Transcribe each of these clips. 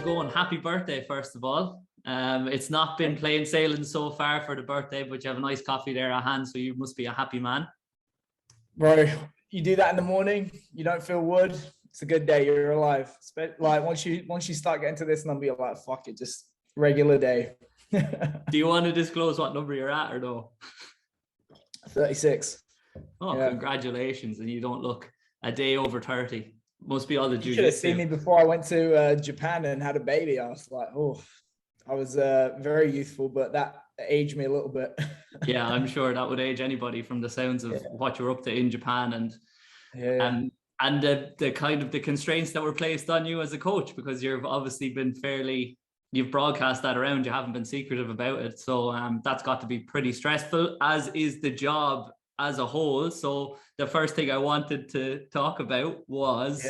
going? Happy birthday, first of all. It's not been plain sailing so far for the birthday, but you have a nice coffee there at hand, so you must be a happy man. Bro, you do that in the morning, you don't feel wood, it's a good day, you're alive. Like once you start getting to this number, you're like, fuck it, just regular day. Do you want to disclose what number you're at or no? 36. Oh, yeah. Congratulations. And you don't look a day over 30. Must be all the jiu-jitsu. You should have seen me before I went to Japan and had a baby. I was like, oh, I was very youthful, but that aged me a little bit. Yeah, I'm sure that would age anybody from the sounds of what you're up to in Japan and the kind of the constraints that were placed on you as a coach, because you've obviously been you've broadcast that around, you haven't been secretive about it. So that's got to be pretty stressful, as is the job as a whole. So the first thing I wanted to talk about was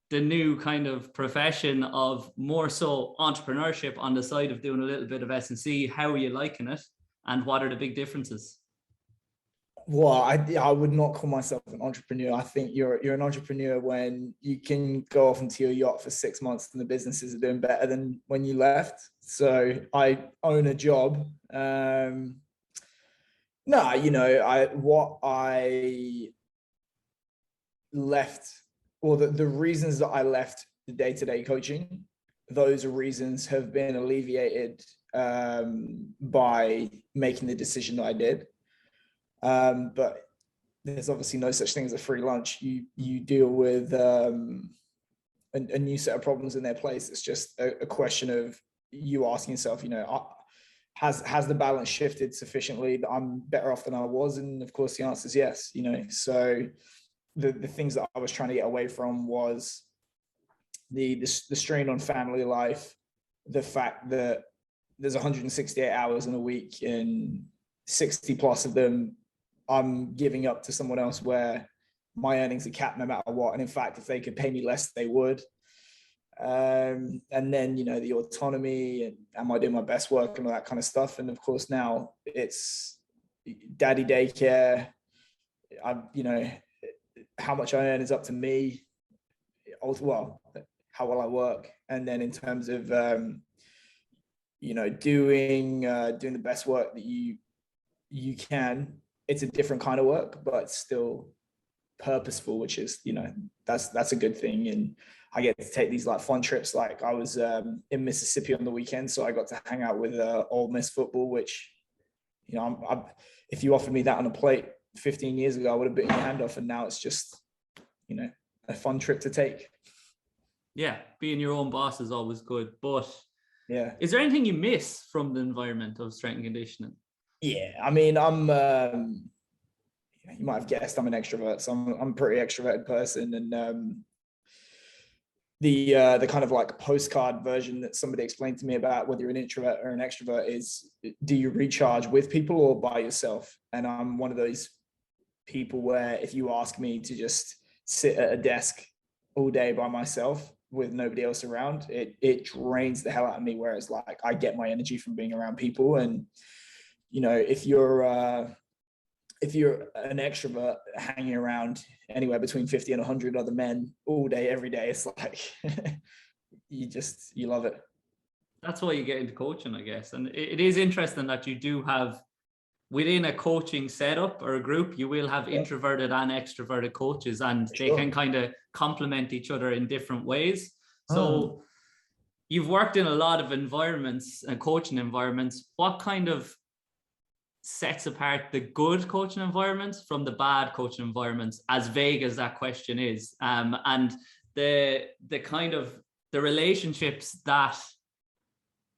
the new kind of profession of more so entrepreneurship on the side of doing a little bit of S&C. How are you liking it? And what are the big differences? Well, I would not call myself an entrepreneur. I think you're an entrepreneur when you can go off into your yacht for 6 months and the businesses are doing better than when you left. So I own a job. No, you know, what I left, or the reasons that I left the day-to-day coaching, those reasons have been alleviated by making the decision that I did. But there's obviously no such thing as a free lunch. You deal with a new set of problems in their place. It's just a question of you asking yourself, you know, has the balance shifted sufficiently that I'm better off than I was? And of course the answer is yes, you know. So the things that I was trying to get away from was the strain on family life, the fact that there's 168 hours in a week and 60 plus of them I'm giving up to someone else, where my earnings are capped no matter what. And in fact, if they could pay me less, they would. And then, you know, the autonomy and am I doing my best work and all that kind of stuff. And of course now it's daddy daycare. You know, how much I earn is up to me. Well, how well I work. And then in terms of, you know, doing the best work that you can, it's a different kind of work, but still purposeful, which is, you know, that's a good thing. And I get to take these like fun trips. Like I was in Mississippi on the weekend, so I got to hang out with Ole Miss football, which, you know, if you offered me that on a plate 15 years ago, I would have bitten your hand off. And now it's just, you know, a fun trip to take. Yeah, being your own boss is always good. But yeah, is there anything you miss from the environment of strength and conditioning? Yeah, I mean, I'm. You might have guessed I'm an extrovert, so I'm a pretty extroverted person, and the kind of like postcard version that somebody explained to me about whether you're an introvert or an extrovert is, do you recharge with people or by yourself? And I'm one of those people where if you ask me to just sit at a desk all day by myself with nobody else around, it drains the hell out of me. Whereas like I get my energy from being around people. And you know, if you're an extrovert hanging around anywhere between 50 and 100 other men all day, every day, it's like, you love it. That's why you get into coaching, I guess. And it is interesting that you do have, within a coaching setup or a group, you will have introverted and extroverted coaches, and they can kind of complement each other in different ways. So you've worked in a lot of environments and coaching environments. What kind of sets apart the good coaching environments from the bad coaching environments, as vague as that question is, and the kind of the relationships that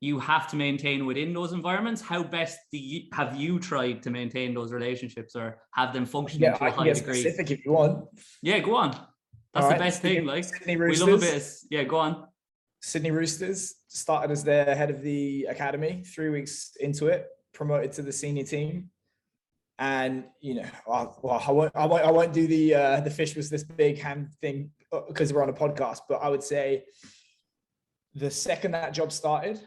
you have to maintain within those environments? How best have you tried to maintain those relationships or have them functioning to a high degree? Specific if you want. Yeah, go on. That's the best thing. Like, Sydney Roosters. We love a bit. Go on. Sydney Roosters started as their head of the academy. 3 weeks into it, promoted to the senior team, and you know, I won't do the fish was this big hand thing because we're on a podcast, but I would say the second that job started,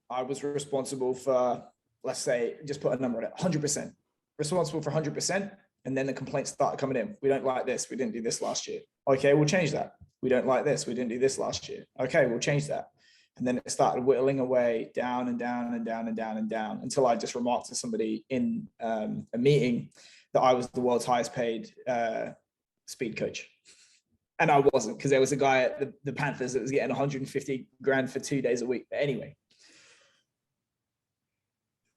I was responsible for, let's say, just put a number on it, 100%, responsible for 100%, and then the complaints started coming in. We don't like this. We didn't do this last year. Okay, we'll change that. We don't like this. We didn't do this last year. Okay, we'll change that. And then it started whittling away down and down and down and down and down until I just remarked to somebody in a meeting that I was the world's highest paid speed coach. And I wasn't, because there was a guy at the Panthers that was getting 150 grand for 2 days a week. But anyway,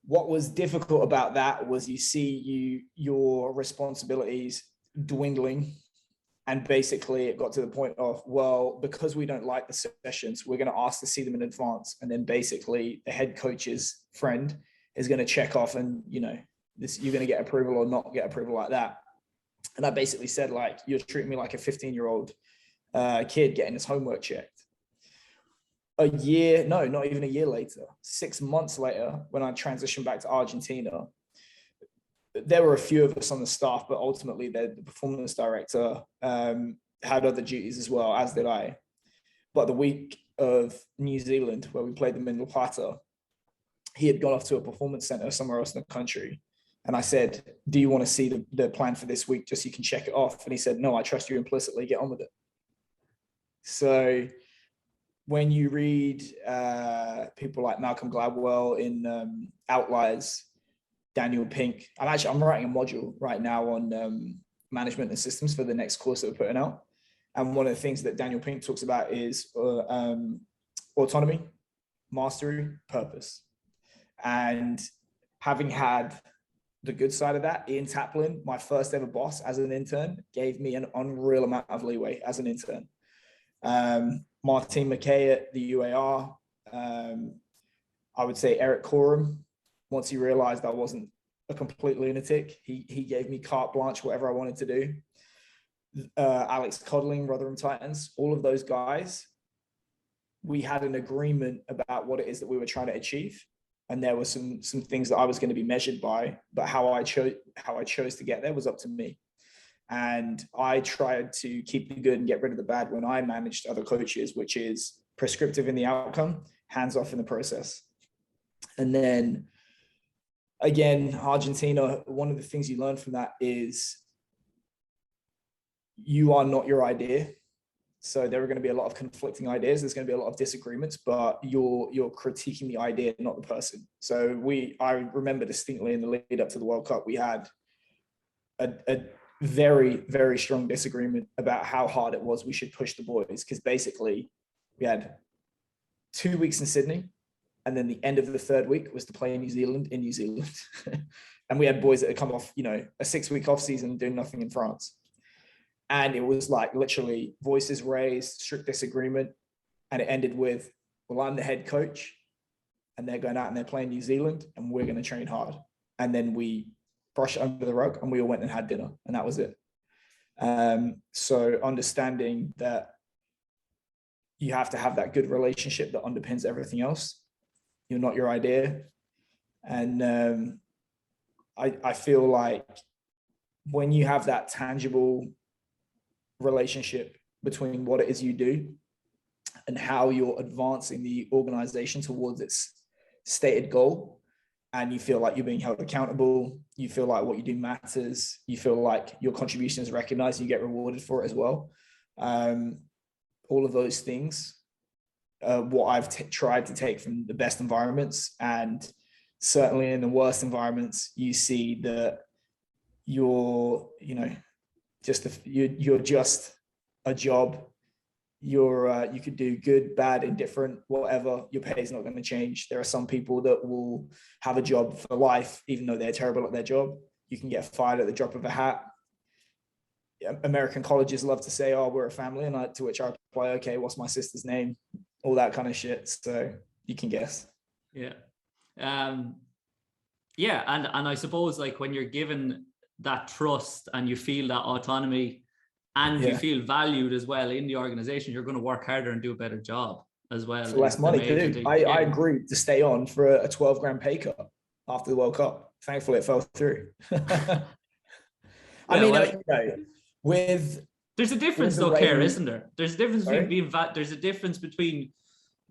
what was difficult about that was you see your responsibilities dwindling. And basically it got to the point of, well, because we don't like the sessions, we're going to ask to see them in advance. And then basically the head coach's friend is going to check off and, you know, this, you're going to get approval or not get approval like that. And I basically said, like, you're treating me like a 15-year-old kid getting his homework checked. Not even a year later, 6 months later, when I transitioned back to Argentina, there were a few of us on the staff, but ultimately the performance director had other duties as well, as did I. But the week of New Zealand, where we played them in La Plata, he had gone off to a performance center somewhere else in the country. And I said, do you want to see the plan for this week just so you can check it off? And he said, no, I trust you implicitly, get on with it. So when you read people like Malcolm Gladwell in Outliers, Daniel Pink, I'm writing a module right now on management and systems for the next course that we're putting out. And one of the things that Daniel Pink talks about is autonomy, mastery, purpose. And having had the good side of that, Ian Taplin, my first ever boss as an intern, gave me an unreal amount of leeway as an intern. Martin McKay at the UAR, I would say Eric Coram, once he realized I wasn't a complete lunatic, he gave me carte blanche, whatever I wanted to do. Alex Codling, Rotherham Titans, all of those guys, we had an agreement about what it is that we were trying to achieve. And there were some things that I was going to be measured by, but how I chose to get there was up to me. And I tried to keep the good and get rid of the bad when I managed other coaches, which is prescriptive in the outcome, hands off in the process. And then again, Argentina, one of the things you learn from that is you are not your idea. So there are going to be a lot of conflicting ideas. There's going to be a lot of disagreements, but you're critiquing the idea, not the person. So I remember distinctly in the lead up to the World Cup, we had a very, very strong disagreement about how hard it was we should push the boys. Because basically we had 2 weeks in Sydney, and then the end of the third week was to play in New Zealand. And we had boys that had come off, you know, a 6-week off season doing nothing in France. And it was like literally voices raised, strict disagreement. And it ended with, well, I'm the head coach and they're going out and they're playing New Zealand and we're going to train hard. And then we brushed it under the rug and we all went and had dinner and that was it. So understanding that you have to have that good relationship that underpins everything else. You're not your idea. And I feel like when you have that tangible relationship between what it is you do and how you're advancing the organization towards its stated goal, and you feel like you're being held accountable, you feel like what you do matters, you feel like your contribution is recognized, you get rewarded for it as well. All of those things, what I've tried to take from the best environments, and certainly in the worst environments, you see that you're just a job. You could do good, bad, indifferent, whatever. Your pay is not going to change. There are some people that will have a job for life, even though they're terrible at their job. You can get fired at the drop of a hat. American colleges love to say, "Oh, we're a family," and to which I reply, "Okay, what's my sister's name?" All that kind of shit. So you can guess. Yeah, and I suppose like when you're given that trust and you feel that autonomy and you feel valued as well in the organization, you're going to work harder and do a better job as well. For less money too. I agreed to stay on for a 12 grand pay cut after the World Cup. Thankfully it fell through. There's a difference though, Keir, isn't there? There's a difference between there's a difference between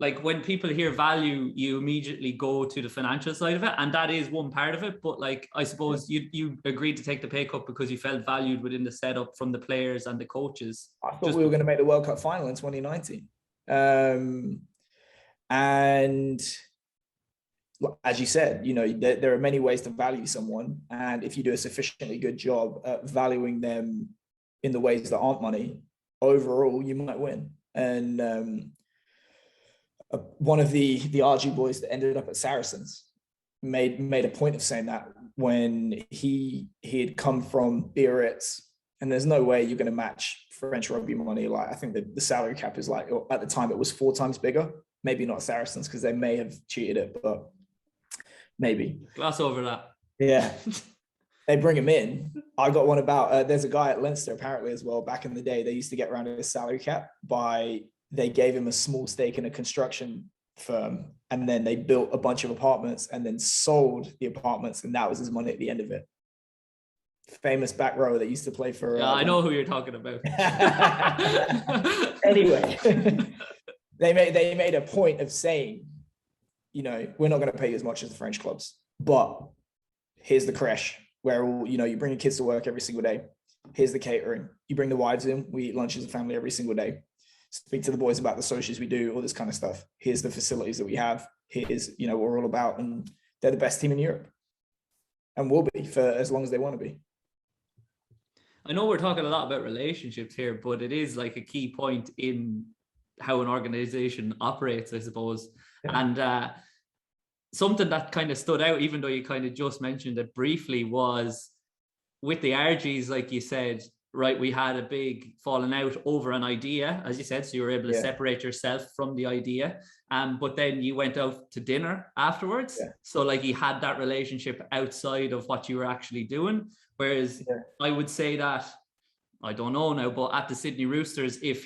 like when people hear value, you immediately go to the financial side of it, and that is one part of it. But like, I suppose you agreed to take the pay cut because you felt valued within the setup from the players and the coaches. I thought we were going to make the World Cup final in 2019. And as you said, you know, there are many ways to value someone. And if you do a sufficiently good job at valuing them in the ways that aren't money, overall, you might win. And one of the RG boys that ended up at Saracens made a point of saying that when he had come from Biarritz, and there's no way you're going to match French rugby money. Like, I think the salary cap is like, at the time it was 4 times bigger. Maybe not Saracens because they may have cheated it, but maybe. Gloss over that. Yeah. They bring him in. I got one about, there's a guy at Leinster apparently as well. Back in the day, they used to get around his salary cap they gave him a small stake in a construction firm, and then they built a bunch of apartments and then sold the apartments, and that was his money at the end of it. Famous back row that used to play for. Yeah, I know who you're talking about. Anyway, they made a point of saying, you know, we're not going to pay you as much as the French clubs, but here's the creche where, you know, you bring your kids to work every single day. Here's the catering. You bring the wives in. We eat lunch as a family every single day. Speak to the boys about the socials we do, all this kind of stuff. Here's the facilities that we have. Here's, you know, what we're all about. And they're the best team in Europe and will be for as long as they want to be. I know we're talking a lot about relationships here, but it is like a key point in how an organization operates, I suppose. Yeah. And something that kind of stood out, even though you kind of just mentioned it briefly, was with the RGs, like you said, right, we had a big falling out over an idea, as you said, so you were able to separate yourself from the idea. But then you went out to dinner afterwards. Yeah. So like you had that relationship outside of what you were actually doing. Whereas I would say that, I don't know now, but at the Sydney Roosters, if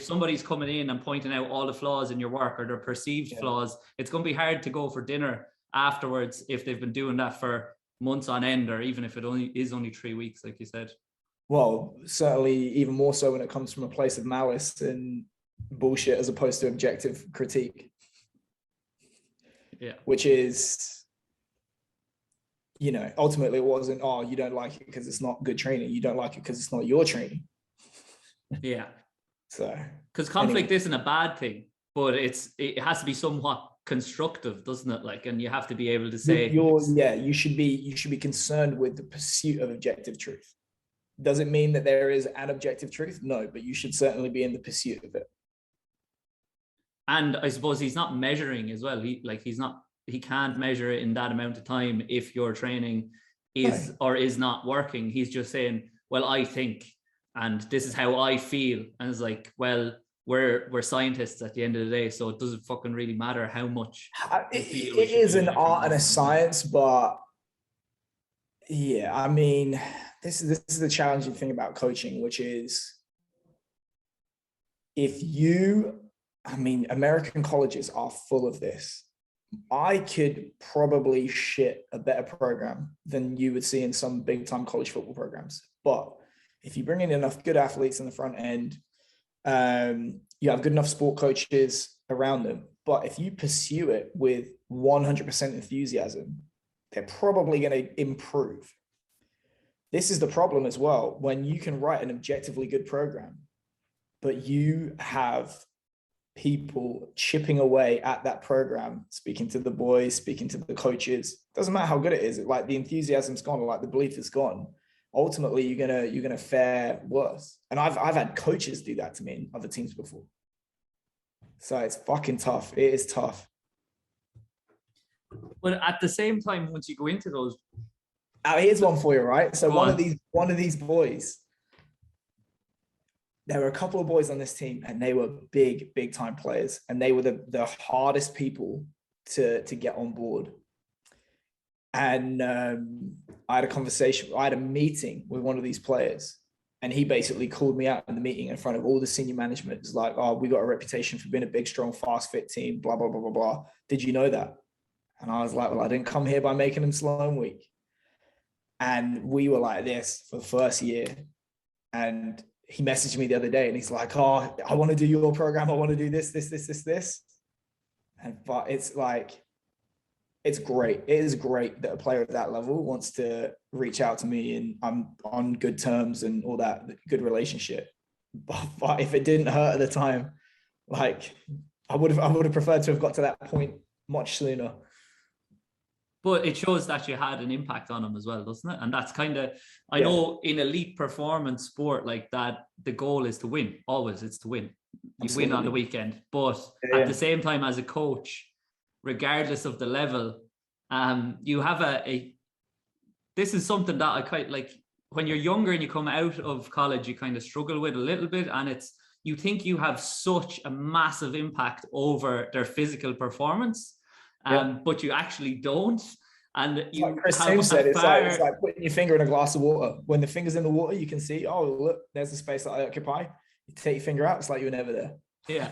somebody's coming in and pointing out all the flaws in your work or their perceived flaws, it's going to be hard to go for dinner afterwards if they've been doing that for months on end, or even if it is only 3 weeks, like you said. Well, certainly even more so when it comes from a place of malice and bullshit as opposed to objective critique. Yeah. Which is, you know, ultimately it wasn't, oh, you don't like it because it's not good training. You don't like it because it's not your training. Yeah. So. Because conflict isn't a bad thing, but it has to be somewhat constructive, doesn't it? Like, and you have to be able to say. You should be concerned with the pursuit of objective truth. Does it mean that there is an objective truth? No, but you should certainly be in the pursuit of it. And I suppose he's not measuring as well. He can't measure it in that amount of time if your training is or is not working. He's just saying, well, I think, and this is how I feel. And it's like, well, we're scientists at the end of the day, so it doesn't fucking really matter how much. It is an art and a science, but yeah, I mean, this is the challenging thing about coaching, which is American colleges are full of this. I could probably shit a better program than you would see in some big time college football programs. But if you bring in enough good athletes in the front end, you have good enough sport coaches around them. But if you pursue it with 100% enthusiasm, they're probably going to improve. This is the problem as well. When you can write an objectively good program, but you have people chipping away at that program, speaking to the boys, speaking to the coaches, doesn't matter how good it is. Like the enthusiasm's gone, like the belief is gone. Ultimately, you're gonna fare worse. And I've had coaches do that to me in other teams before. So it's fucking tough. It is tough. But at the same time, once you go into those. Here's one for you, right? So one of these boys, there were a couple of boys on this team and they were big time players, and they were the hardest people to get on board. And I had a meeting with one of these players, and he basically called me out in the meeting in front of all the senior management. It's like, oh, we got a reputation for being a big, strong, fast, fit team, blah, blah, blah, blah, blah. Did you know that? And I was like, well, I didn't come here by making them slow and weak. And we were like this for the first year. And he messaged me the other day and he's like, oh, I want to do your program. I want to do this. But it's like, it's great. It is great that a player at that level wants to reach out to me and I'm on good terms and all that, good relationship. But if it didn't hurt at the time, like, I would have preferred to have got to that point much sooner. But it shows that you had an impact on him as well, doesn't it? And that's kind of, I know in elite performance sport like that, the goal is to win. Always, it's to win. You win on the weekend. But at the same time, as a coach, regardless of the level, you have this is something that I quite like. When you're younger and you come out of college, you kind of struggle with a little bit. And you think you have such a massive impact over their physical performance. But you actually don't. And you like Chris Tim said, it's like putting your finger in a glass of water. When the finger's in the water, you can see, oh, look, there's the space that I occupy. You take your finger out, it's like you were never there. Yeah.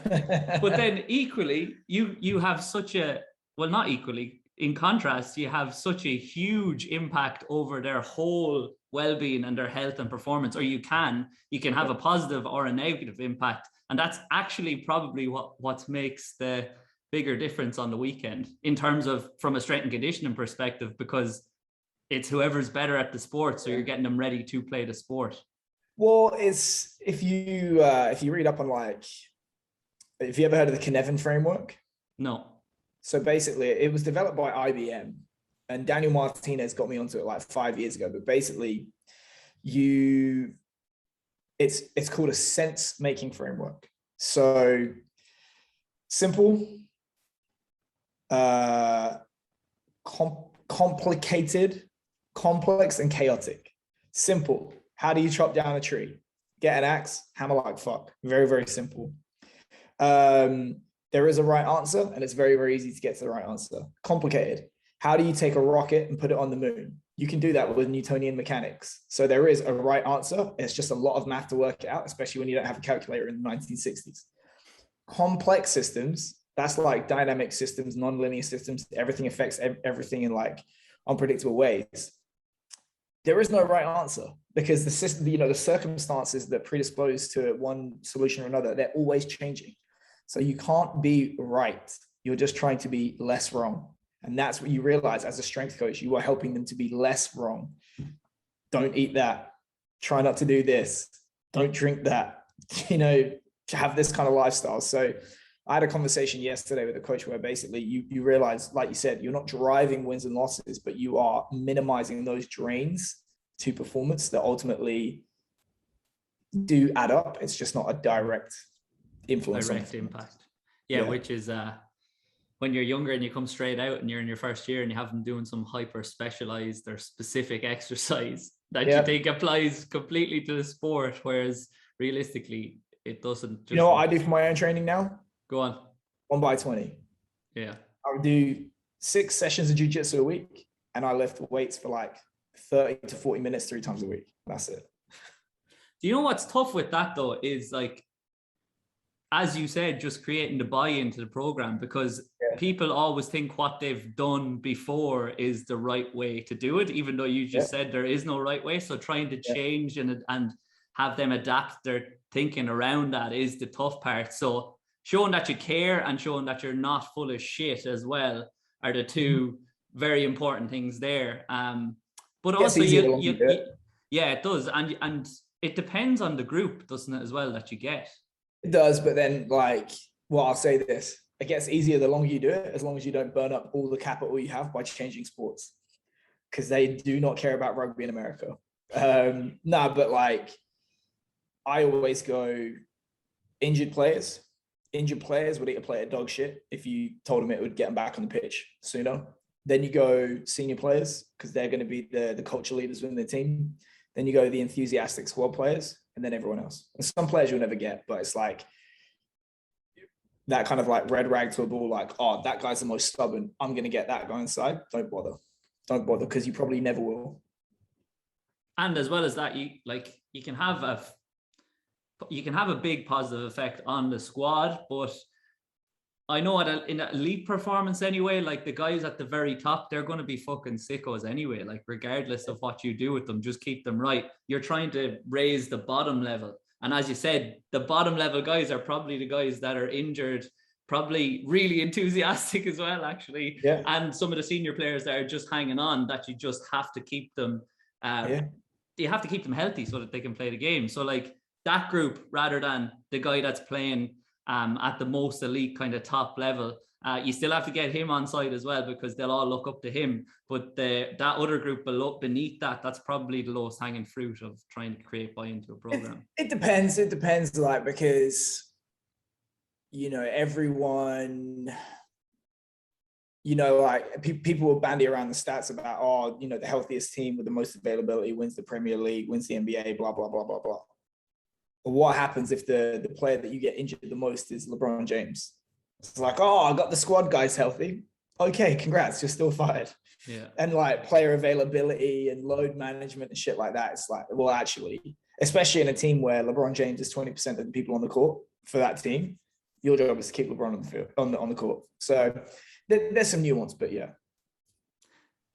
But then equally, you have such a, well, not equally, in contrast, you have such a huge impact over their whole well-being and their health and performance, or you can have a positive or a negative impact. And that's actually probably what makes the bigger difference on the weekend in terms of from a strength and conditioning perspective, because it's whoever's better at the sport. So you're getting them ready to play the sport. Well, it's if you read up on have you ever heard of the Cynefin framework? No. So basically it was developed by IBM and Daniel Martinez got me onto it like 5 years ago. But basically it's called a sense making framework. So simple, complicated, complex, and chaotic. Simple. How do you chop down a tree? Get an axe, hammer like fuck. Very, very simple. There is a right answer, and it's very, very easy to get to the right answer. Complicated. How do you take a rocket and put it on the moon? You can do that with Newtonian mechanics. So there is a right answer. It's just a lot of math to work it out, especially when you don't have a calculator in the 1960s. Complex systems, that's like dynamic systems, nonlinear systems. Everything affects everything in like unpredictable ways. There is no right answer because the system, the circumstances that predispose to one solution or another, they're always changing. So you can't be right. You're just trying to be less wrong. And that's what you realize as a strength coach, you are helping them to be less wrong. Don't eat that. Try not to do this. Don't drink that, to have this kind of lifestyle. So I had a conversation yesterday with a coach where basically you realize, like you said, you're not driving wins and losses, but you are minimizing those drains to performance that ultimately do add up. It's just not a direct influence. Direct impact. Yeah, which is when you're younger and you come straight out and you're in your first year and you have them doing some hyper specialized or specific exercise that you think applies completely to the sport, whereas realistically it doesn't. You know what I do for my own training now? Go on. 1x20. Yeah. I would do 6 sessions of jiu-jitsu a week and I lift weights for like 30 to 40 minutes 3 times a week. That's it. Do you know what's tough with that though is like, as you said, just creating the buy-in to the program, because people always think what they've done before is the right way to do it, even though you just said there is no right way. So trying to change and have them adapt their thinking around that is the tough part. So showing that you care and showing that you're not full of shit as well are the two very important things there. But also, it does. And it depends on the group, doesn't it, as well, that you get. It does, but then I'll say this, it gets easier the longer you do it, as long as you don't burn up all the capital you have by changing sports, because they do not care about rugby in America. But I always go injured players would eat a plate of dog shit if you told them it would get them back on the pitch sooner. Then you go senior players, because they're going to be the culture leaders within the team. Then you go the enthusiastic squad players, and then everyone else. And some players you'll never get, but it's like that kind of like red rag to a bull, like, oh, that guy's the most stubborn, I'm going to get that guy inside. Don't bother, because you probably never will. And as well as that, you can have a big positive effect on the squad, but I know in an elite performance anyway, like the guys at the very top, they're going to be fucking sickos anyway. Like regardless of what you do with them, just keep them right. You're trying to raise the bottom level. And as you said, the bottom level guys are probably the guys that are injured, probably really enthusiastic as well, actually. Yeah. And some of the senior players that are just hanging on, that you just have to keep them, you have to keep them healthy so that they can play the game. So like that group, rather than the guy that's playing at the most elite kind of top level. You still have to get him on side as well, because they'll all look up to him. But that other group beneath that, that's probably the lowest hanging fruit of trying to create buy-in to a program. It depends. It depends, like, because, you know, everyone, you know, like people will bandy around the stats about, oh, you know, the healthiest team with the most availability wins the Premier League, wins the NBA, blah, blah, blah, blah, blah. But what happens if the player that you get injured the most is LeBron James? It's like, oh, I got the squad guys healthy. Okay, congrats, you're still fired. Yeah. And like player availability and load management and shit like that. It's like, well, actually, especially in a team where LeBron James is 20% of the people on the court for that team, your job is to keep LeBron on the field, on the court. So there's some nuance, but yeah.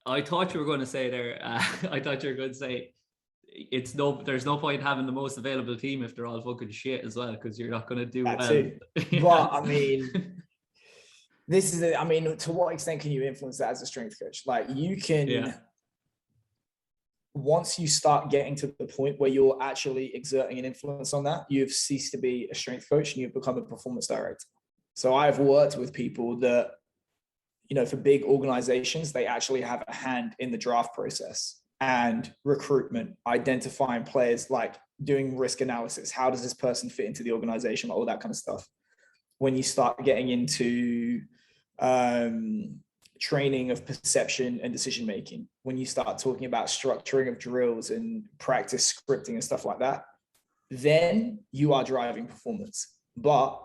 I thought you were going to say there, I thought you were going to say, there's no point having the most available team if they're all fucking shit as well, because you're not going to do that well. Too. Yeah. But I mean, I mean, to what extent can you influence that as a strength coach? Like you can, once you start getting to the point where you're actually exerting an influence on that, you've ceased to be a strength coach and you've become a performance director. So I've worked with people that, you know, for big organizations, they actually have a hand in the draft process and recruitment, identifying players, like doing risk analysis. How does this person fit into the organization? All that kind of stuff. When you start getting into training of perception and decision-making, when you start talking about structuring of drills and practice scripting and stuff like that, then you are driving performance. But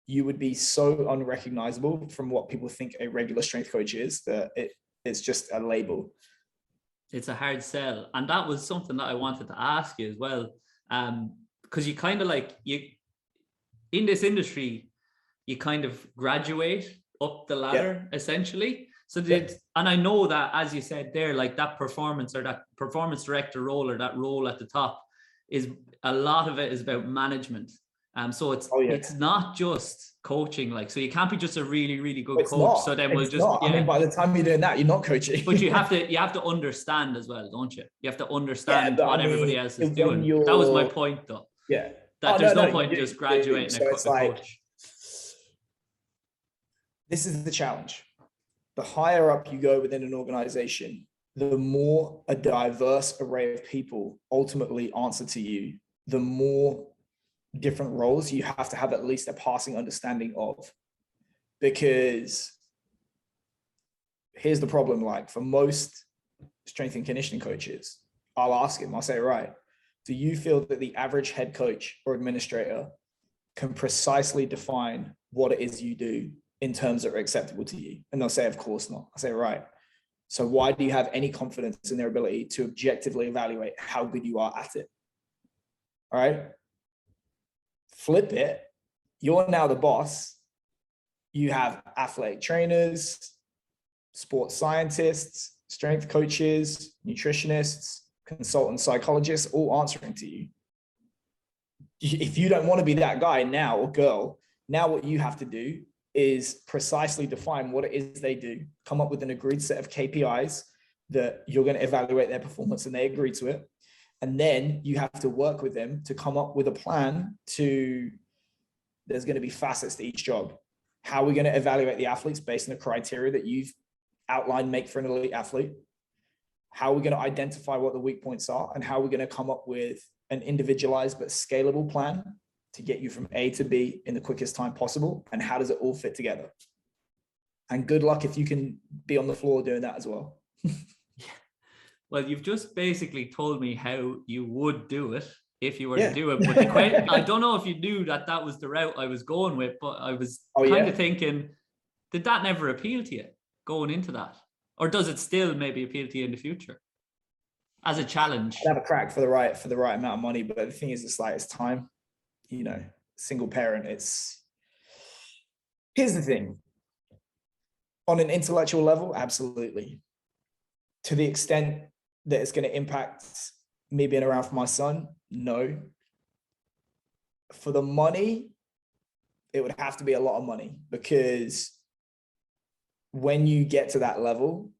you would be so unrecognizable from what people think a regular strength coach is that it's just a label. It's a hard sell. And that was something that I wanted to ask you as well. Because you kind of like, in this industry, you kind of graduate up the ladder, essentially. So and I know that, as you said there, like that performance or that performance director role or that role at the top, is a lot of it is about management. So it's not just coaching, like, so you can't be just a really, really good coach. Not. So then I mean, by the time you're doing that, you're not coaching. But you have to understand as well, don't you? You have to understand what everybody else is doing. That was my point, though. Yeah. That there's no point just graduating a coach. This is the challenge. The higher up you go within an organization, the more a diverse array of people ultimately answer to you, the more different roles you have to have at least a passing understanding of. Because here's the problem, like for most strength and conditioning coaches, I'll ask him, I'll say, right, do you feel that the average head coach or administrator can precisely define what it is you do in terms that are acceptable to you? And they'll say, of course not. I say, right. So why do you have any confidence in their ability to objectively evaluate how good you are at it? All right. Flip it. You're now the boss. You have athletic trainers, sports scientists, strength coaches, nutritionists, consultant psychologists, all answering to you. If you don't want to be that guy now or girl, now what you have to do is precisely define what it is they do, come up with an agreed set of KPIs that you're going to evaluate their performance and they agree to it. And then you have to work with them to come up with a plan there's going to be facets to each job. How are we going to evaluate the athletes based on the criteria that you've outlined make for an elite athlete? How are we going to identify what the weak points are? And how are we going to come up with an individualized but scalable plan to get you from A to B in the quickest time possible? And how does it all fit together? And good luck if you can be on the floor doing that as well. Well, you've just basically told me how you would do it if you were to do it. But the question, I don't know if you knew that was the route I was going with, but I was kind of thinking, did that never appeal to you going into that? Or does it still maybe appeal to you in the future as a challenge? I'd have a crack for the right amount of money. But the thing is, it's time, you know, single parent. Here's the thing. On an intellectual level, absolutely. To the extent that it's going to impact me being around for my son, no. For the money, it would have to be a lot of money, because when you get to that level,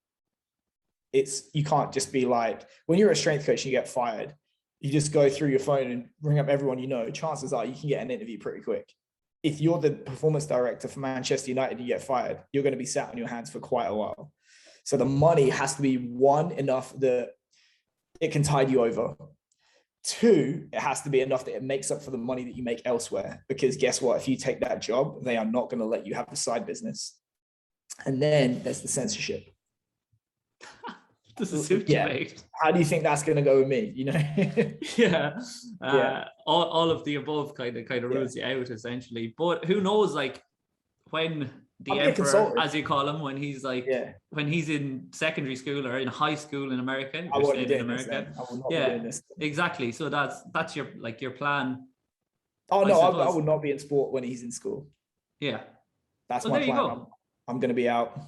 you can't just be like, when you're a strength coach and you get fired, you just go through your phone and ring up everyone you know, chances are you can get an interview pretty quick. if you're the performance director for Manchester United, you get fired, you're going to be sat on your hands for quite a while. So the money has to be, one, enough that it can tide you over. Two, it has to be enough that it makes up for the money that you make elsewhere. Because guess what? If you take that job, they are not going to let you have the side business. And then there's the censorship. Does it suit you, mate? How do you think that's going to go with me? You know? Yeah. All of the above kind of rules you out, essentially. But who knows, like, when the emperor, as you call him, when he's like, when he's in secondary school or in high school in America, I won't be doing this. I will not be doing this. Exactly. So that's your plan. Oh no, I would not be in sport when he's in school. Yeah, that's my plan. I'm going to be out.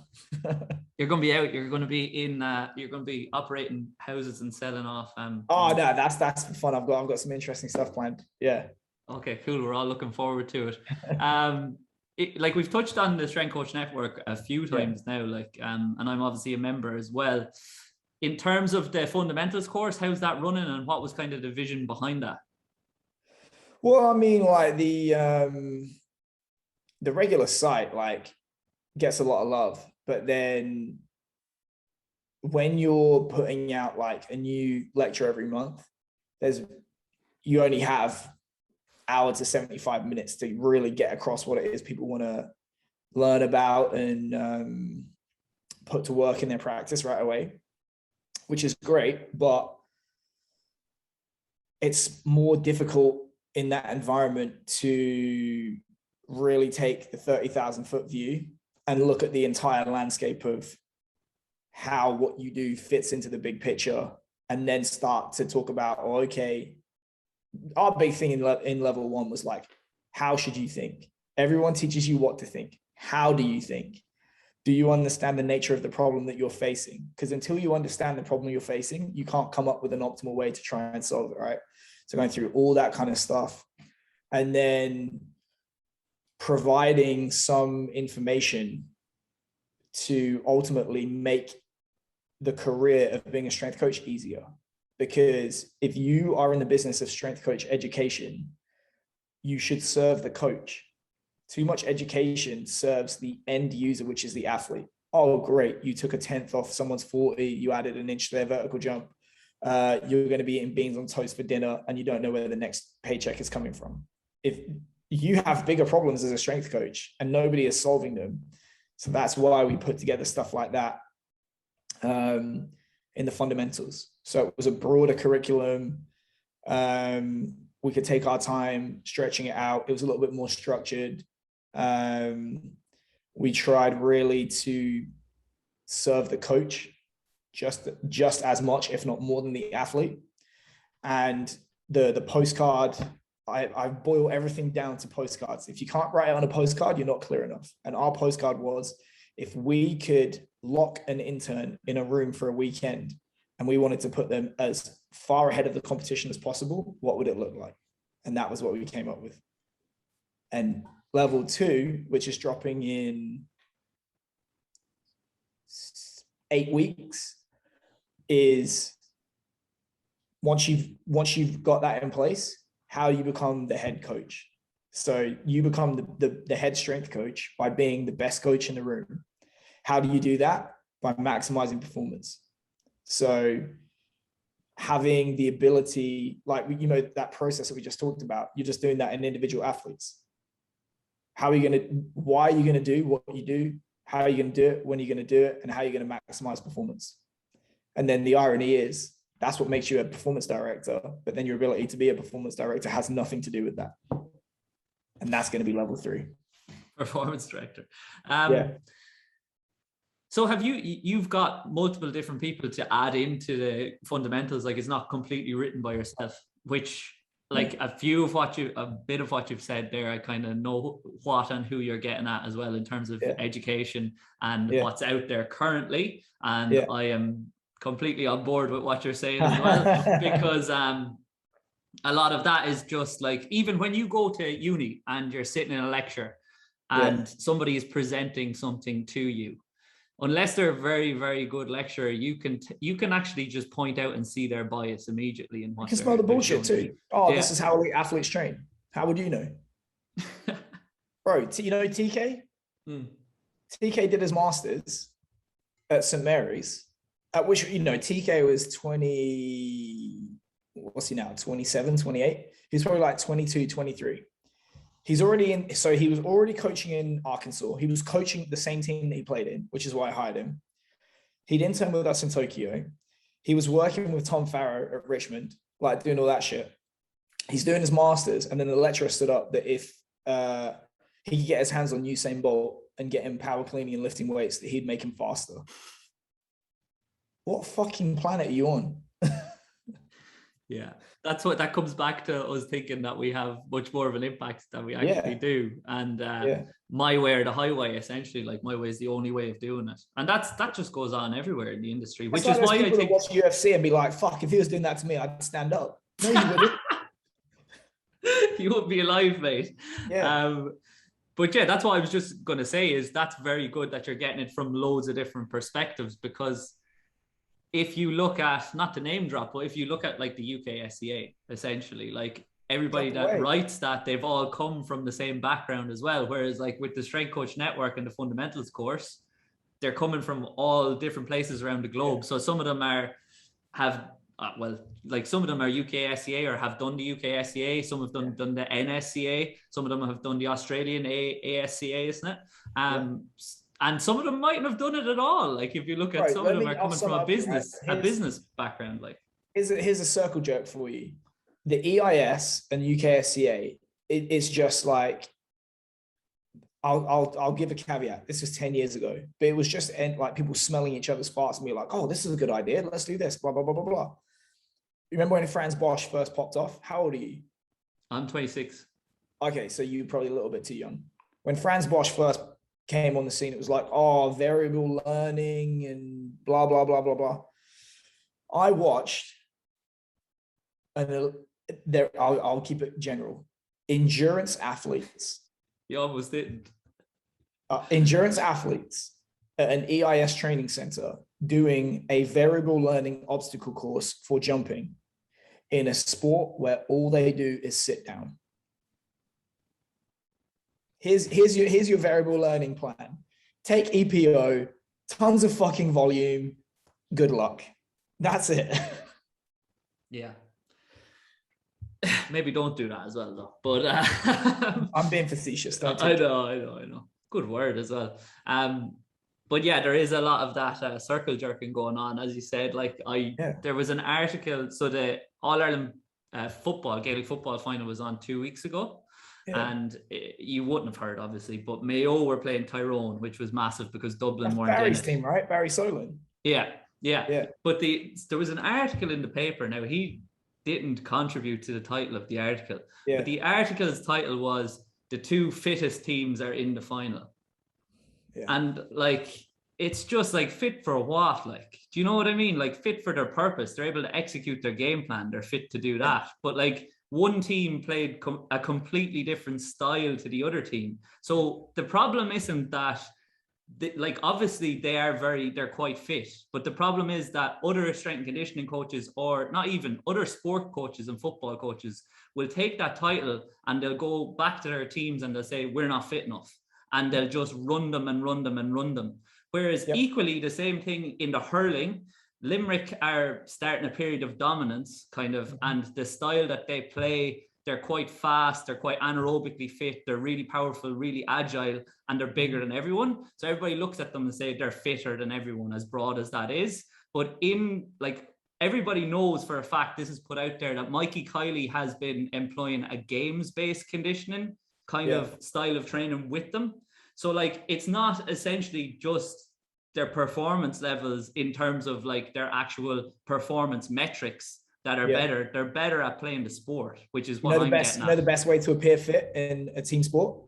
You're going to be out. You're going to be in. You're going to be operating houses and selling off. Oh no, that's fun. I've got some interesting stuff planned. Yeah. Okay, cool. We're all looking forward to it. Like we've touched on the Strength Coach Network a few times now, like, and I'm obviously a member as well. In terms of the fundamentals course, how's that running, and what was kind of the vision behind that? Well, I mean, like the regular site, like, gets a lot of love, but then when you're putting out like a new lecture every month, you only have hour to 75 minutes to really get across what it is people want to learn about and put to work in their practice right away, which is great, but it's more difficult in that environment to really take the 30,000 foot view and look at the entire landscape of how what you do fits into the big picture, and then start to talk about, okay, our big thing in level 1 was like, how should you think? Everyone teaches you what to think. How do you think? Do you understand the nature of the problem that you're facing? Because until you understand the problem you're facing, you can't come up with an optimal way to try and solve it, right? So going through all that kind of stuff, and then providing some information to ultimately make the career of being a strength coach easier. Because if you are in the business of strength coach education, you should serve the coach. Too much education serves the end user, which is the athlete. Oh, great. You took a 10th off someone's 40. You added an inch to their vertical jump. You're going to be eating beans on toast for dinner, and you don't know where the next paycheck is coming from. If you have bigger problems as a strength coach and nobody is solving them. So that's why we put together stuff like that in the fundamentals. So it was a broader curriculum. We could take our time stretching it out. It was a little bit more structured. We tried really to serve the coach just as much, if not more, than the athlete. And the postcard, I boil everything down to postcards. If you can't write it on a postcard, you're not clear enough. And our postcard was, if we could lock an intern in a room for a weekend and we wanted to put them as far ahead of the competition as possible, what would it look like? And that was what we came up with. And level 2, which is dropping in 8 weeks, is once you've got that in place, how you become the head coach. So you become the head strength coach by being the best coach in the room. How do you do that? By maximizing performance. So having the ability, like, that process that we just talked about, you're just doing that in individual athletes. Why are you going to do what you do? How are you going to do it? When are you going to do it? And how are you going to maximize performance? And then the irony is, that's what makes you a performance director, but then your ability to be a performance director has nothing to do with that. And that's going to be level 3. Performance director. Yeah. So you've got multiple different people to add into the fundamentals. Like, it's not completely written by yourself, which, like, a bit of what you've said there, I kind of know what and who you're getting at as well in terms of education and what's out there currently. And I am completely on board with what you're saying as well, because a lot of that is just like, even when you go to uni and you're sitting in a lecture and somebody is presenting something to you, unless they're a very, very good lecturer, you can actually just point out and see their bias immediately. And you can smell the bullshit too. This is how elite athletes train. How would you know? Bro, you know TK? Hmm. TK did his masters at St. Mary's, at which, you know, TK was 20, what's he now, 27, 28? He's probably like 22, 23. He's already in, so he was already coaching in Arkansas. He was coaching the same team that he played in, which is why I hired him. He'd interned with us in Tokyo. He was working with Tom Farrow at Richmond, like doing all that shit. He's doing his masters, and then the lecturer stood up that if he could get his hands on Usain Bolt and get him power cleaning and lifting weights, that he'd make him faster. What fucking planet are you on? Yeah, that's what that comes back to, us thinking that we have much more of an impact than we actually do. And my way or the highway, essentially, like my way is the only way of doing it. And that just goes on everywhere in the industry, which is why I think watch UFC and be like, fuck, if he was doing that to me, I'd stand up. No, you wouldn't. You wouldn't be alive, mate. Yeah. But yeah, that's what I was just going to say, is that's very good that you're getting it from loads of different perspectives, because if you look at, not to name drop, but if you look at like the UKSCA, essentially, like everybody that writes that, they've all come from the same background as well. Whereas like with the Strength Coach Network and the Fundamentals course, they're coming from all different places around the globe. Yeah. So some of them some of them are UKSCA or have done the UKSCA. Some have done the NSCA. Some of them have done the Australian ASCA, isn't it? And some of them mightn't have done it at all. Like if you look at some of them are coming from a business background. Like here's a circle jerk for you. The EIS and UKSCA, it's just like, I'll give a caveat. This was 10 years ago, but it was just like people smelling each other's farts and be like, oh, this is a good idea. Let's do this. Blah, blah, blah, blah, blah. You remember when Franz Bosch first popped off? How old are you? I'm 26. Okay, so you're probably a little bit too young. When Franz Bosch first came on the scene, it was like, oh, variable learning and blah, blah, blah, blah, blah. I watched, and I'll keep it general, endurance athletes. You almost didn't. Endurance athletes at an EIS training center doing a variable learning obstacle course for jumping in a sport where all they do is sit down. Here's your variable learning plan. Take EPO, tons of fucking volume. Good luck. That's it. Yeah. Maybe don't do that as well, though. But I'm being facetious. I know. Good word as well. But yeah, there is a lot of that circle jerking going on, as you said. Like there was an article. So the All Ireland Gaelic football final was on 2 weeks ago. Yeah. And you wouldn't have heard, obviously, but Mayo were playing Tyrone, which was massive because Dublin weren't Barry's in it. Team, right? Barry Solon. Yeah. But there was an article in the paper. Now, he didn't contribute to the title of the article, but the article's title was "The two fittest teams are in the final." Yeah. And like, it's just like, fit for what? Like, do you know what I mean? Like, fit for their purpose. They're able to execute their game plan. They're fit to do that. But like, one team played a completely different style to the other team. So the problem isn't that, obviously they're quite fit, but the problem is that other strength and conditioning coaches, or not even other sport coaches and football coaches, will take that title and they'll go back to their teams and they'll say, we're not fit enough. And they'll just run them. Whereas equally the same thing in the hurling, Limerick are starting a period of dominance, kind of, and the style that they play, they're quite fast, they're quite anaerobically fit, they're really powerful, really agile, and they're bigger than everyone. So everybody looks at them and say they're fitter than everyone, as broad as that is. But everybody knows for a fact, this is put out there, that Mikey Kiley has been employing a games-based conditioning kind of style of training with them. So like, it's not essentially just their performance levels in terms of like their actual performance metrics that are better. They're better at playing the sport, which is what I'm getting at. You know the best way to appear fit in a team sport?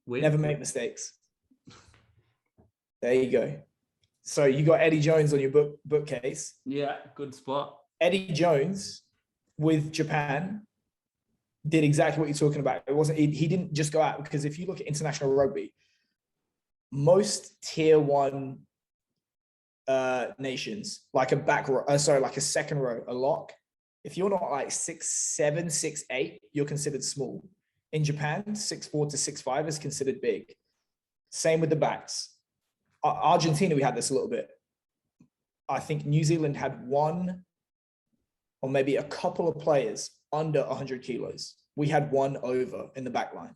Never make mistakes. There you go. So you got Eddie Jones on your bookcase. Yeah, good spot. Eddie Jones with Japan did exactly what you're talking about. It wasn't, he didn't just go out, because if you look at international rugby, most tier one nations, like a second row, a lock, if you're not like 6'7", 6'8", you're considered small. In Japan, 6'4" to 6'5" is considered big. Same with the backs. Argentina, we had this a little bit. I think New Zealand had one or maybe a couple of players under 100 kilos. We had one over in the back line.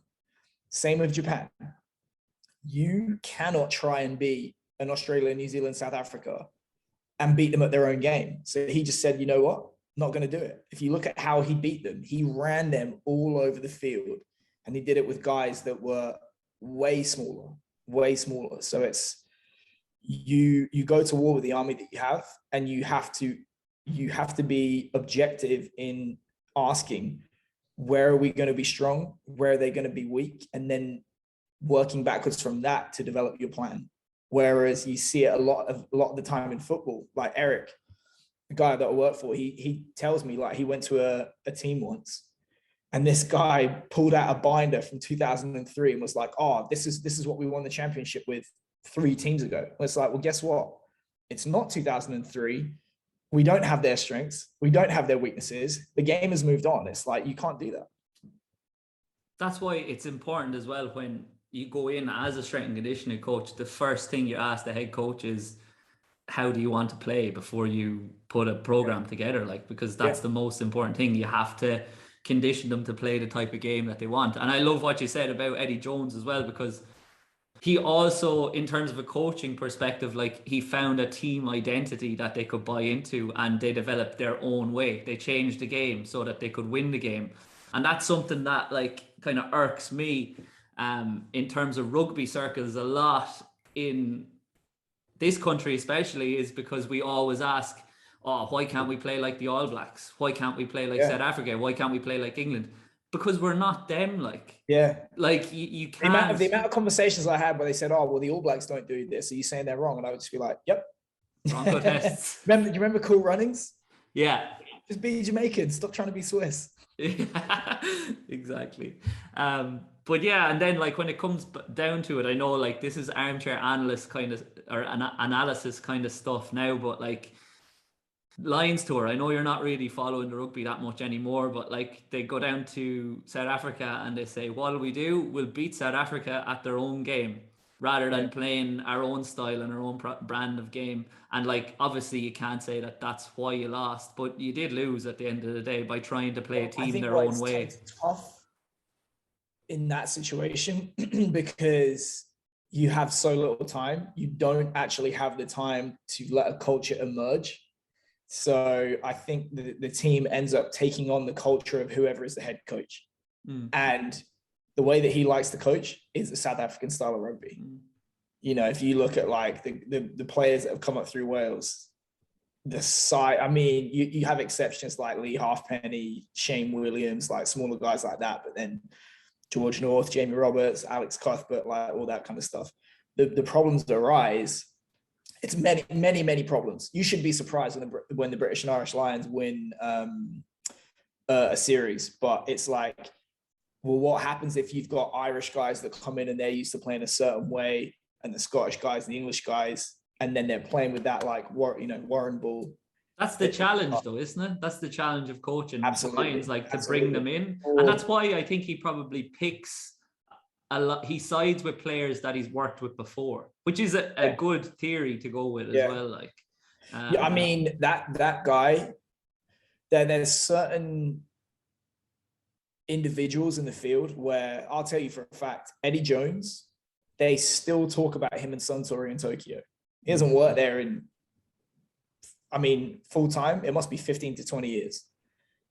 Same with Japan. You cannot try and beat an Australia, New Zealand, South Africa and beat them at their own game. So he just said, you know what? Not going to do it. If you look at how he beat them, he ran them all over the field, and he did it with guys that were way smaller. So it's, you go to war with the army that you have, and you have to be objective in asking, where are we going to be strong? Where are they going to be weak? And then working backwards from that to develop your plan. Whereas you see it a lot of the time in football, like Eric, the guy that I work for, he tells me, like, he went to a team once, and this guy pulled out a binder from 2003 and was like, oh, this is what we won the championship with 3 teams ago. And it's like, well, guess what? It's not 2003. We don't have their strengths. We don't have their weaknesses. The game has moved on. It's like, you can't do that. That's why it's important as well, when you go in as a strength and conditioning coach, the first thing you ask the head coach is, how do you want to play, before you put a program together, like, because that's the most important thing. You have to condition them to play the type of game that they want. And I love what you said about Eddie Jones as well, because he also, in terms of a coaching perspective, like, he found a team identity that they could buy into, and they developed their own way. They changed the game so that they could win the game. And that's something that, like, kind of irks me in terms of rugby circles a lot in this country especially, is because we always ask, oh, why can't we play like the All Blacks? Why can't we play like South Africa? Why can't we play like England? Because we're not them, like. Yeah. Like, you can't. The amount of conversations I had where they said, oh, well, the All Blacks don't do this. Are you saying they're wrong? And I would just be like, yep. Bronco tests. Do you remember Cool Runnings? Yeah. Just be Jamaican. Stop trying to be Swiss. Yeah, exactly. But yeah, and then, like, when it comes down to it, I know, like, this is armchair analyst kind of, or analysis kind of stuff now, but, like, Lions tour, I know you're not really following the rugby that much anymore, but, like, they go down to South Africa and they say, what'll we do? We'll beat South Africa at their own game, rather than playing our own style and our own brand of game. And, like, obviously you can't say that that's why you lost, but you did lose at the end of the day by trying to play a team their own way. It's tough in that situation because you have so little time. You don't actually have the time to let a culture emerge. So I think the team ends up taking on the culture of whoever is the head coach. And the way that he likes to coach is the South African style of rugby. You know, if you look at, like, the players that have come up through Wales, the side, I mean, you have exceptions like Lee Halfpenny, Shane Williams, like smaller guys like that, but then George North, Jamie Roberts, Alex Cuthbert, like all that kind of stuff. The problems that arise, it's many problems. You should be surprised when the British and Irish Lions win a series, but it's like, well, what happens if you've got Irish guys that come in and they're used to playing a certain way, and the Scottish guys and the English guys, and then they're playing with that, like, Warren Ball. That's the challenge, though, isn't it? That's the challenge of coaching Lions, like, to bring them in. And that's why I think he probably picks a lot. He sides with players that he's worked with before, which is a good theory to go with as well. Like, I mean, that guy, there's certain individuals in the field where I'll tell you for a fact, Eddie Jones, they still talk about him and Suntory in Tokyo. He hasn't worked there in, I mean, full time, it must be 15 to 20 years.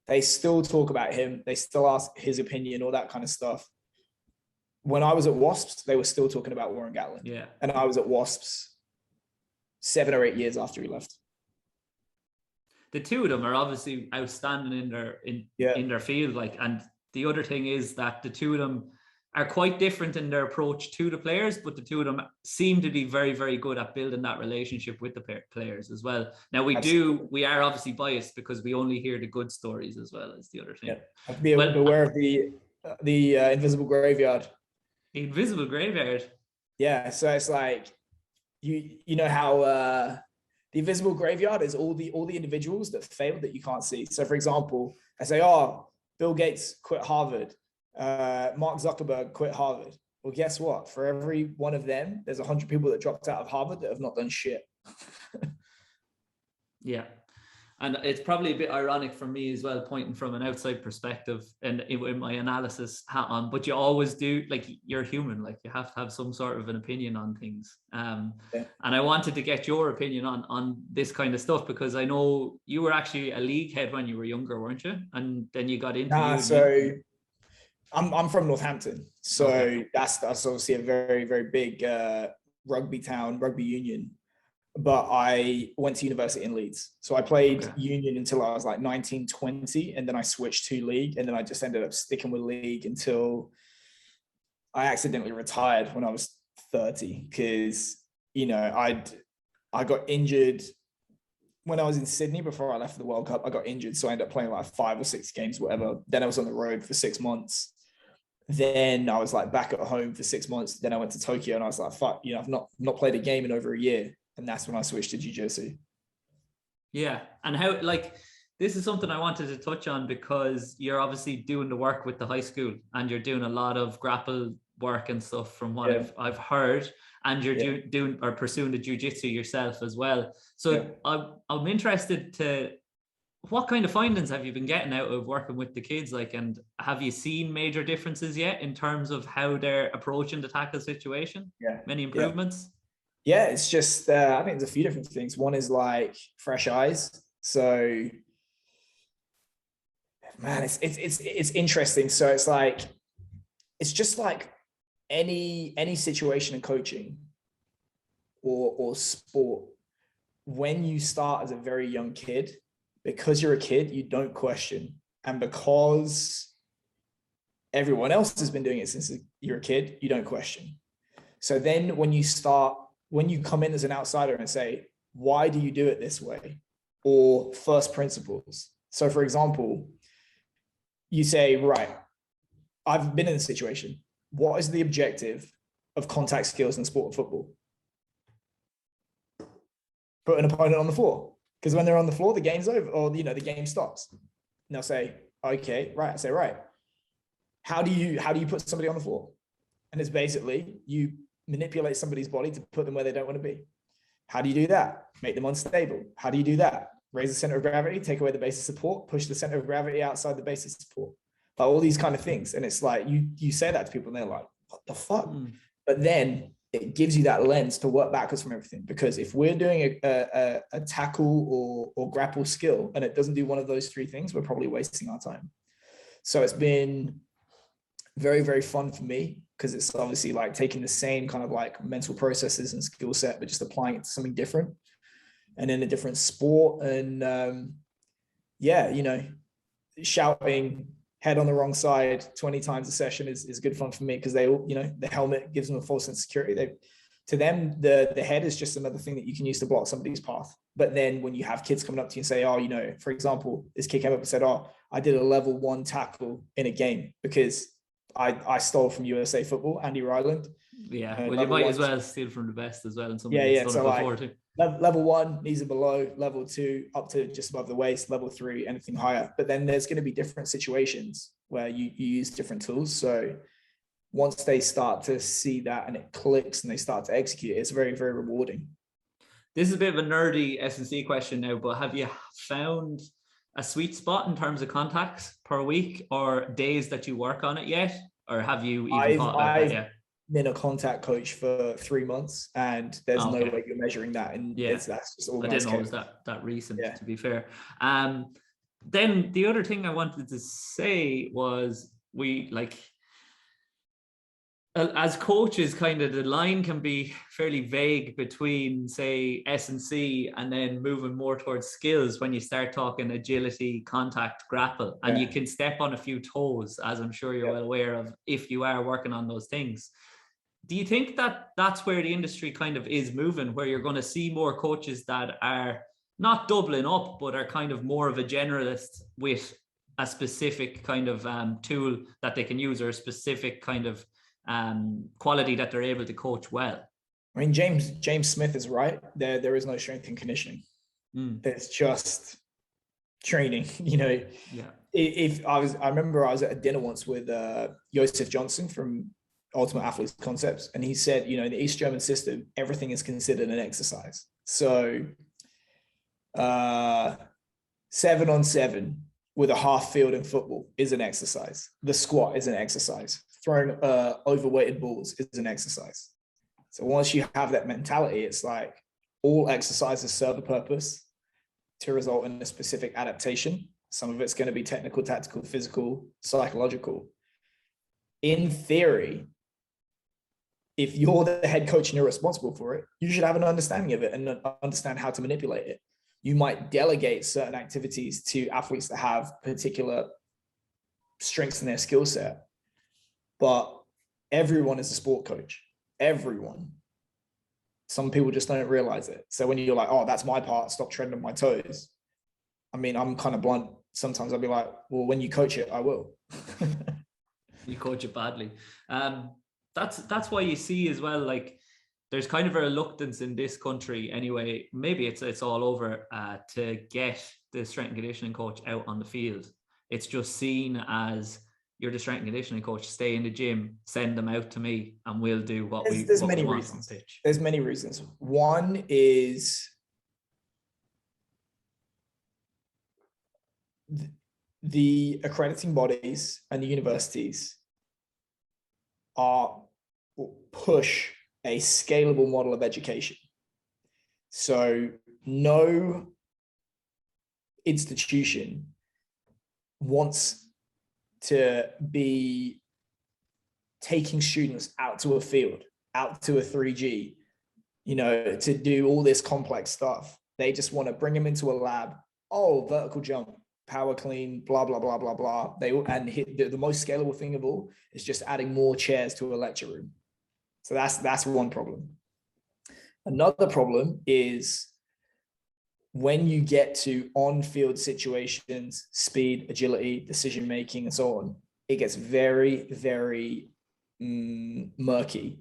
They still talk about him. They still ask his opinion, all that kind of stuff. When I was at Wasps, they were still talking about Warren Gatland. Yeah. And I was at Wasps 7 or 8 years after he left. The two of them are obviously outstanding in their field. Like, and the other thing is that the two of them are quite different in their approach to the players, but the two of them seem to be very, very good at building that relationship with the players as well. Now, we are obviously biased because we only hear the good stories as well as the other thing. Yeah. Have to be aware of the invisible graveyard. The invisible graveyard. Yeah, so it's like, you know how the invisible graveyard is all the individuals that failed that you can't see. So, for example, I say, oh, Bill Gates quit Harvard. Mark Zuckerberg quit Harvard. Well, guess what? For every one of them, there's 100 people that dropped out of Harvard that have not done shit. Yeah. And it's probably a bit ironic for me as well, pointing from an outside perspective and in my analysis hat on, but you always do, like, you're human, like you have to have some sort of an opinion on things. And I wanted to get your opinion on this kind of stuff, because I know you were actually a league head when you were younger, weren't you? And then you got into so I'm from Northampton. So that's obviously a very, very big rugby town, rugby union. But I went to university in Leeds. So I played union until I was like 19, 20, and then I switched to league. And then I just ended up sticking with league until I accidentally retired when I was 30, because, you know, I got injured when I was in Sydney before I left for the World Cup. I got injured. So I ended up playing like 5 or 6 games, whatever. Then I was on the road for 6 months. Then I was like back at home for 6 months. Then I went to Tokyo and I was like, fuck, you know, I've not played a game in over a year. And that's when I switched to jiu-jitsu. Yeah. And how, like, this is something I wanted to touch on, because you're obviously doing the work with the high school and you're doing a lot of grapple work and stuff from what I've heard, and you're doing or pursuing the jiu-jitsu yourself as well. So I'm interested to, what kind of findings have you been getting out of working with the kids? Like, and have you seen major differences yet in terms of how they're approaching the tackle situation? Many improvements? Yeah, it's just, I think there's a few different things. One is like fresh eyes. So, man, it's interesting. So it's like, it's just like any situation in coaching or sport. When you start as a very young kid, because you're a kid, you don't question. And because everyone else has been doing it since you're a kid, you don't question. So then when you come in as an outsider and say, why do you do it this way? Or first principles. So for example, you say, right, I've been in this situation. What is the objective of contact skills in sport of football? Put an opponent on the floor. Because when they're on the floor, the game's over, or, you know, the game stops. And they'll say, okay, right. I say, right. How do you put somebody on the floor? And it's basically, you manipulate somebody's body to put them where they don't want to be. How do you do that? Make them unstable. How do you do that? Raise the center of gravity, take away the base of support, push the center of gravity outside the base of support. Like all these kind of things. And it's like, you say that to people and they're like, what the fuck? But then it gives you that lens to work backwards from everything. Because if we're doing a tackle or grapple skill and it doesn't do one of those 3 things, we're probably wasting our time. So it's been very, very fun for me, because it's obviously like taking the same kind of like mental processes and skill set, but just applying it to something different and in a different sport. And you know, shouting head on the wrong side 20 times a session is good fun for me, because they all, you know, the helmet gives them a false sense of security. To them, the head is just another thing that you can use to block somebody's path. But then when you have kids coming up to you and say, oh, you know, for example, this kid came up and said, oh, I did a level 1 tackle in a game because I stole from USA Football, Andy Ryland. Yeah, well, you might as well steal from the best as well. And so like, level 1, knees are below, level 2, up to just above the waist, level 3, anything higher. But then there's going to be different situations where you use different tools. So once they start to see that and it clicks and they start to execute, it's very, very rewarding. This is a bit of a nerdy S&C question now, but have you found a sweet spot in terms of contacts per week or days that you work on it yet? Or have you even thought about that yet? Been a contact coach for 3 months, and there's no way you're measuring that. And that's just organized. I didn't know it was that recent, to be fair. Then the other thing I wanted to say was, we like, as coaches, kind of the line can be fairly vague between, say, S&C and then moving more towards skills when you start talking agility, contact, grapple, and you can step on a few toes, as I'm sure you're well aware of, if you are working on those things. Do you think that that's where the industry kind of is moving, where you're going to see more coaches that are not doubling up, but are kind of more of a generalist with a specific kind of tool that they can use, or a specific kind of quality that they're able to coach well? I mean, James Smith is right. There is no strength and conditioning. There's just training. Yeah. If I remember I was at a dinner once with Joseph Johnson from Ultimate Athletes Concepts, and he said, in the East German system, everything is considered an exercise. So 7-on-7 with a half field in football is an exercise. The squat is an exercise. Throwing overweighted balls is an exercise. So once you have that mentality, it's like all exercises serve a purpose to result in a specific adaptation. Some of it's going to be technical, tactical, physical, psychological. In theory, if you're the head coach and you're responsible for it, you should have an understanding of it and understand how to manipulate it. You might delegate certain activities to athletes that have particular strengths in their skill set, but everyone is a sport coach. Everyone. Some people just don't realize it. So when you're like, oh, that's my part, stop treading on my toes. I mean, I'm kind of blunt. Sometimes I'll be like, well, when you coach it, I will. You coach it badly. That's why you see as well, like there's kind of a reluctance in this country anyway, maybe it's all over, to get the strength and conditioning coach out on the field. It's just seen as, you're the strength and conditioning coach, stay in the gym, send them out to me, and we'll do what we want on pitch. There's many reasons. One is the accrediting bodies and the universities push a scalable model of education. So no institution wants to be taking students out to a field, out to a 3G, to do all this complex stuff. They just want to bring them into a lab. Oh, vertical jump, power clean, blah, blah, blah, blah, blah. And the most scalable thing of all is just adding more chairs to a lecture room. So that's one problem. Another problem is when you get to on-field situations, speed, agility, decision-making, and so on, it gets very, very murky.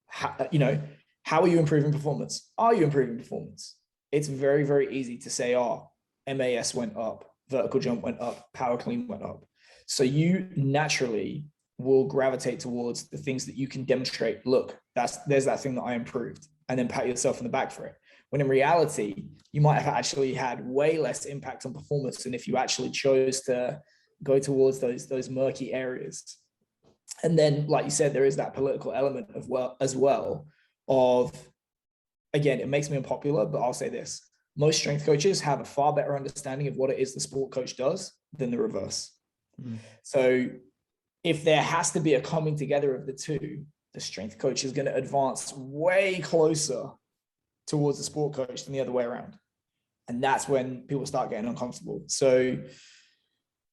How are you improving performance? Are you improving performance? It's very, very easy to say, oh, MAS went up, vertical jump went up, power clean went up. So you naturally will gravitate towards the things that you can demonstrate. Look, there's that thing that I improved, and then pat yourself in the back for it. When in reality, you might have actually had way less impact on performance than if you actually chose to go towards those murky areas. And then, like you said, there is that political element as well of, again, it makes me unpopular, but I'll say this. Most strength coaches have a far better understanding of what it is the sport coach does than the reverse. Mm. So if there has to be a coming together of the two, the strength coach is going to advance way closer towards the sport coach than the other way around. And that's when people start getting uncomfortable. So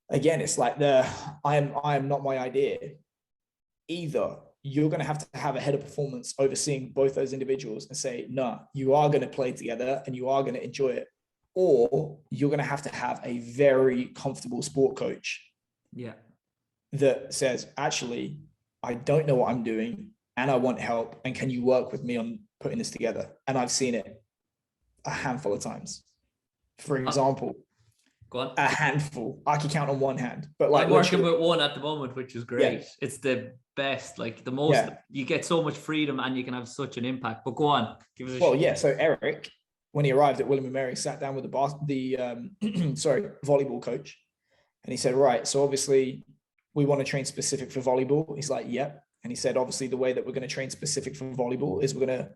again, it's like I am not my idea. Either you're going to have a head of performance overseeing both those individuals and say, no, you are going to play together and you are going to enjoy it. Or you're going to have a very comfortable sport coach. Yeah. That says, actually, I don't know what I'm doing and I want help. And can you work with me on putting this together? And I've seen it a handful of times. For example, go on. A handful. I can count on one hand. But like, I'm working with one at the moment, which is great. Yeah. It's the best, like the most. Yeah. You get so much freedom and you can have such an impact. But go on, give us a shot. Yeah. So Eric, when he arrived at William & Mary, sat down with the volleyball coach, and he said, right, so obviously we want to train specific for volleyball. He's like, yep. And he said, obviously the way that we're going to train specific for volleyball is we're going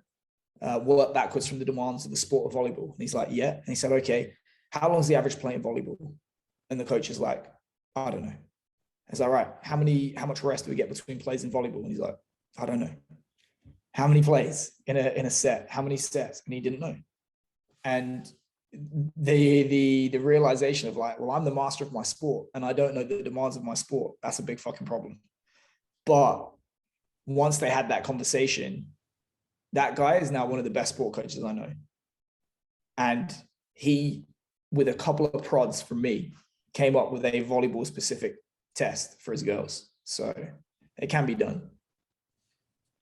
to work backwards from the demands of the sport of volleyball. And he's like, yeah. And he said, okay, how long is the average playing volleyball? And the coach is like, I don't know. He's like, right, how much rest do we get between plays in volleyball? And he's like, I don't know. How many plays in a set? How many sets? And he didn't know. And the realization of like, well, I'm the master of my sport and I don't know the demands of my sport. That's a big fucking problem. But once they had that conversation, that guy is now one of the best sport coaches I know. And he, with a couple of prods from me, came up with a volleyball specific test for his girls. So it can be done.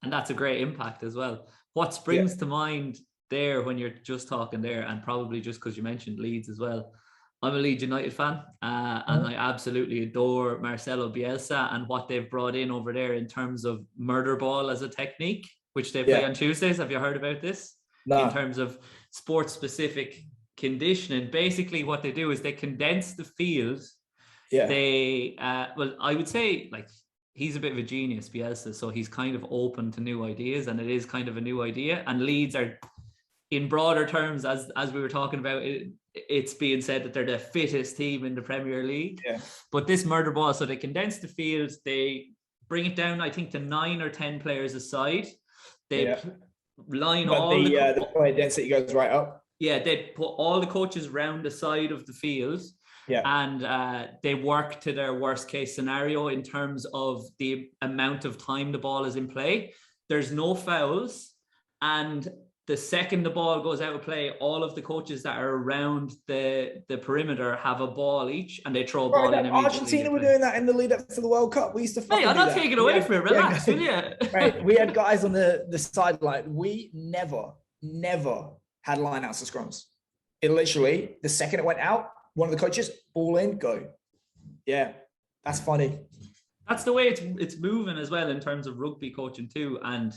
And that's a great impact as well. What springs to mind there when you're just talking there, and probably just because you mentioned Leeds as well, I'm a Leeds United fan, and I absolutely adore Marcelo Bielsa and what they've brought in over there in terms of murder ball as a technique, which they play on Tuesdays. Have you heard about this? No. In terms of sports-specific conditioning, basically what they do is they condense the field. Yeah. They, well, I would say, like, he's a bit of a genius, Bielsa, so he's kind of open to new ideas, and it is kind of a new idea. And Leeds are, in broader terms, as we were talking about, it's being said that they're the fittest team in the Premier League. Yeah. But this murder ball, so they condense the field, they bring it down, I think, to 9 or 10 players a side. They line but all the player density goes right up. Yeah, they put all the coaches round the side of the field. Yeah. And they work to their worst case scenario in terms of the amount of time the ball is in play. There's no fouls, and the second the ball goes out of play, all of the coaches that are around the perimeter have a ball each, and they throw a ball in immediately. Argentina were doing that in the lead up to the World Cup. We used to fucking I'm not taking it away from it. Relax, will you? Right. We had guys on the sideline. We never had line outs of scrums. It literally, the second it went out, one of the coaches, ball in, go. Yeah, that's funny. That's the way it's moving as well in terms of rugby coaching too. And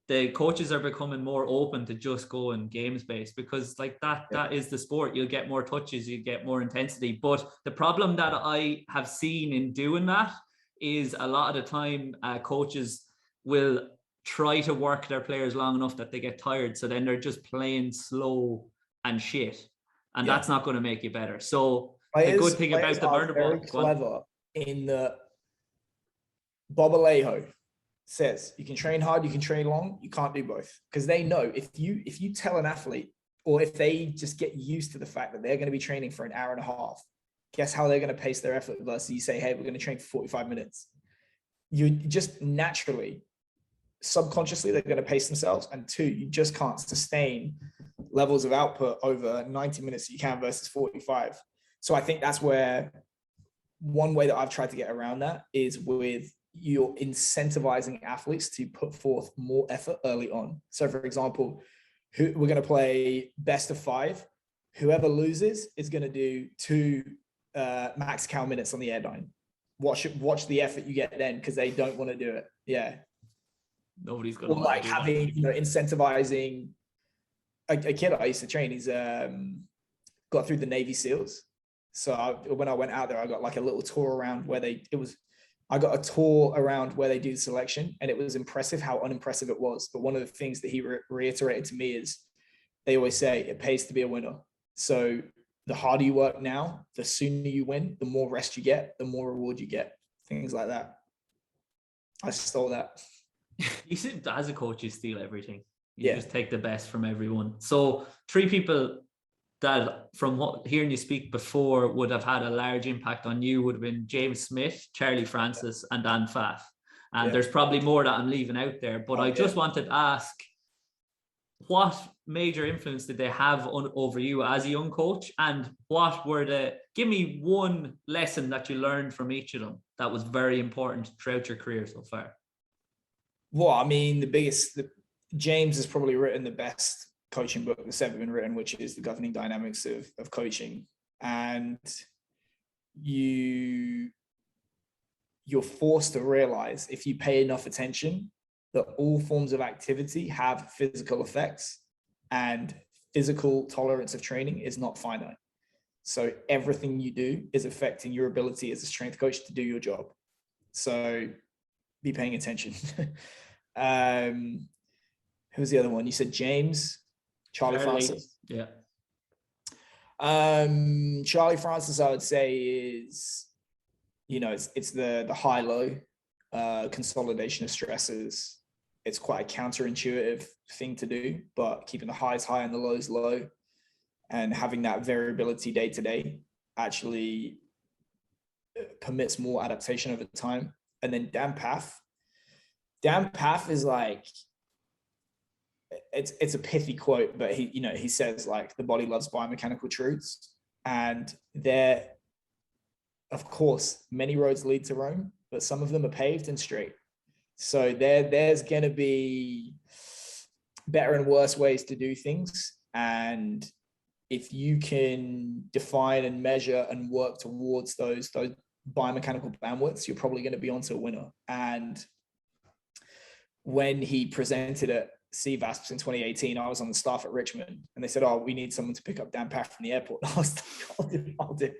the coaches are becoming more open to just going games based, because like that is the sport. You'll get more touches, you get more intensity. But the problem that I have seen in doing that is a lot of the time coaches will try to work their players long enough that they get tired. So then they're just playing slow and shit. And that's not going to make you better. So the good thing about the murder ball, very clever in the Bob Alejo says you can train hard, you can train long, you can't do both, because they know if you tell an athlete, or if they just get used to the fact that they're going to be training for an hour and a half, guess how they're going to pace their effort versus you say, hey, we're going to train for 45 minutes. You just naturally, subconsciously, they're going to pace themselves. And 2, you just can't sustain levels of output over 90 minutes you can versus 45. So I think that's where one way that I've tried to get around that is with you're incentivizing athletes to put forth more effort early on. So for example, we're going to play best of 5. Whoever loses is going to do 2 max count minutes on the air line. Watch the effort you get then, because they don't want to do it. Yeah. Nobody's going to like having, incentivizing a kid I used to train. He's got through the Navy SEALs. So when I went out there, I got like a little tour around where I got a tour around where they do the selection, and it was impressive how unimpressive it was. But one of the things that he reiterated to me is they always say it pays to be a winner. So the harder you work now, the sooner you win, the more rest you get, the more reward you get, things like that. I stole that. You see, as a coach, you steal everything. You just take the best from everyone. So 3 people that, from what hearing you speak before, would have had a large impact on you would have been James Smith, Charlie Francis, and Dan Pfaff. And there's probably more that I'm leaving out there, but I just wanted to ask, what major influence did they have over you as a young coach? And give me one lesson that you learned from each of them that was very important throughout your career so far. Well, I mean, James has probably written the best coaching book that's ever been written, which is The Governing Dynamics of Coaching. And you're forced to realize, if you pay enough attention, that all forms of activity have physical effects, and physical tolerance of training is not finite. So everything you do is affecting your ability as a strength coach to do your job. So be paying attention. Who was the other one? You said James, Charlie Francis. Yeah. Charlie Francis, I would say, is, it's the high-low consolidation of stresses. It's quite a counterintuitive thing to do, but keeping the highs high and the lows low, and having that variability day to day actually permits more adaptation over time. And then Dan Pfaff is like, it's a pithy quote, but he says, like, the body loves biomechanical truths, and there, of course, many roads lead to Rome, but some of them are paved and straight. So there's going to be better and worse ways to do things, and if you can define and measure and work towards those biomechanical bandwidths, you're probably going to be onto a winner. And when he presented at Wasps in 2018, I was on the staff at Richmond, and they said, "Oh, we need someone to pick up Dan Paff from the airport." And I was like, I'll do.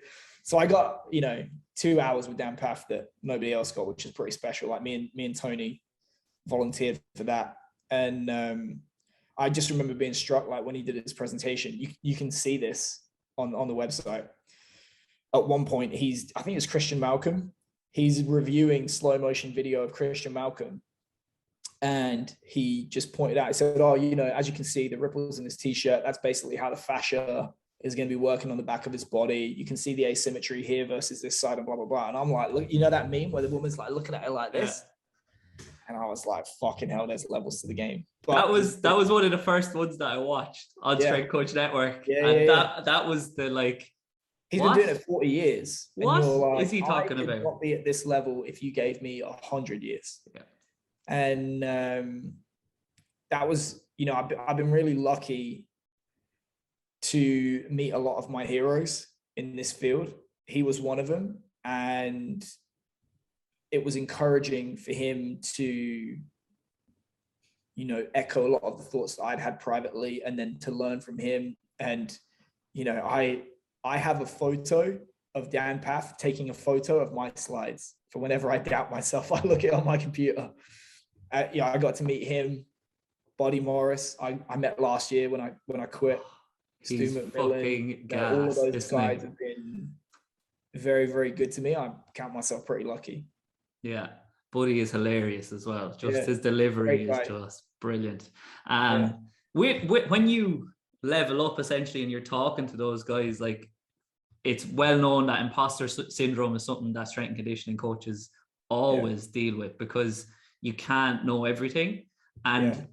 So I got, 2 hours with Dan Paff that nobody else got, which is pretty special. Like me and Tony volunteered for that. And I just remember being struck, like when he did his presentation, you can see this on the website. At one point, I think it's Christian Malcolm. He's reviewing slow motion video of Christian Malcolm. And he just pointed out, he said, "Oh, as you can see, the ripples in his t-shirt, that's basically how the fascia is going to be working on the back of his body. You can see the asymmetry here versus this side and blah, blah, blah." And I'm like, look, that meme where the woman's like looking at it like this? Yeah. And I was like, fucking hell, there's levels to the game. But that was one of the first ones that I watched on Strength Coach Network. That was the like, he's been doing it 40 years. What like, is he talking about? I would not be at this level if you gave me 100 years. Yeah. And that was, I've been really lucky to meet a lot of my heroes in this field. He was one of them. And it was encouraging for him to, echo a lot of the thoughts that I'd had privately, and then to learn from him. And, I have a photo of Dan Paff taking a photo of my slides for whenever I doubt myself. I look at it on my computer. I got to meet him, Buddy Morris. I met last year when I quit. He's Stu fucking gas, all of those guys have been very, very good to me. I count myself pretty lucky. Yeah, Buddy is hilarious as well. Just his delivery is just brilliant. When you level up essentially and you're talking to those guys, like, it's well known that imposter syndrome is something that strength and conditioning coaches always deal with, because you can't know everything. And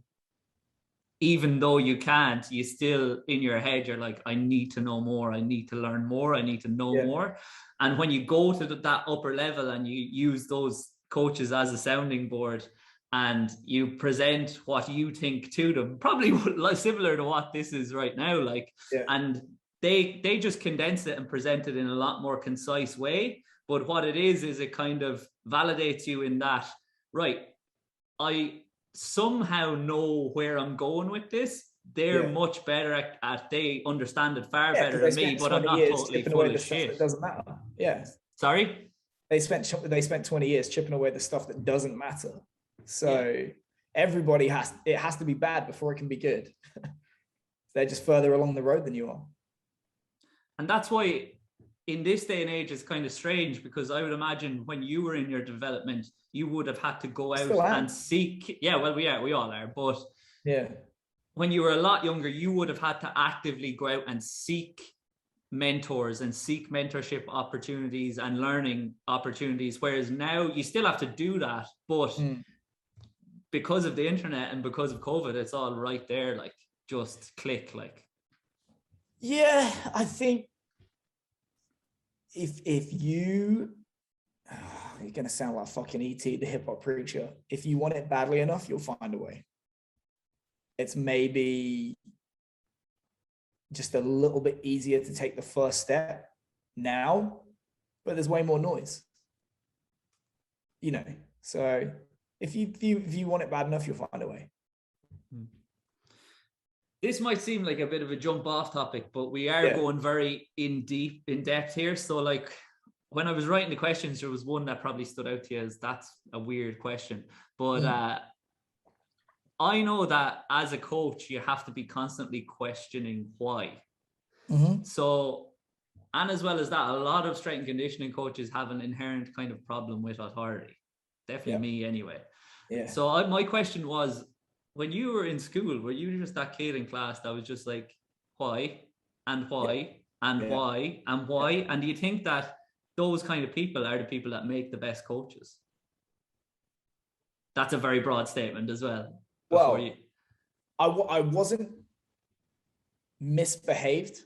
even though you can't, you still, in your head, you're like, I need to know more. I need to learn more. I need to know more. And when you go to that upper level and you use those coaches as a sounding board and you present what you think to them, probably similar to what this is right now, and they just condense it and present it in a lot more concise way. But what it is it kind of validates you in that, right, I somehow know where I'm going with this. They're much better at they understand it far better than me, but I'm not totally full of shit. It doesn't matter. Yeah. Sorry? They spent 20 years chipping away the stuff that doesn't matter. So everybody has to be bad before it can be good. They're just further along the road than you are. And that's why in this day and age, it's kind of strange, because I would imagine when you were in your development, you would have had to go out and seek. Yeah, well, we all are. But when you were a lot younger, you would have had to actively go out and seek mentors and seek mentorship opportunities and learning opportunities. Whereas now you still have to do that. But because of the internet and because of COVID, it's all right there. Like, just click, like. Yeah, I think if you're going to sound like fucking E.T., the hip hop preacher. If you want it badly enough, you'll find a way. It's maybe just a little bit easier to take the first step now, but there's way more noise. So if you want it bad enough, you'll find a way. This might seem like a bit of a jump off topic, but we are going very in depth here. So, like, when I was writing the questions, there was one that probably stood out to you as that's a weird question. But I know that as a coach, you have to be constantly questioning why. So, and as well as that, a lot of strength and conditioning coaches have an inherent kind of problem with authority. Definitely me anyway. So my question was, when you were in school, were you just that kid in class that was just like, why and why and why and why? And do you think that those kind of people are the people that make the best coaches? That's a very broad statement as well. Well, I wasn't misbehaved.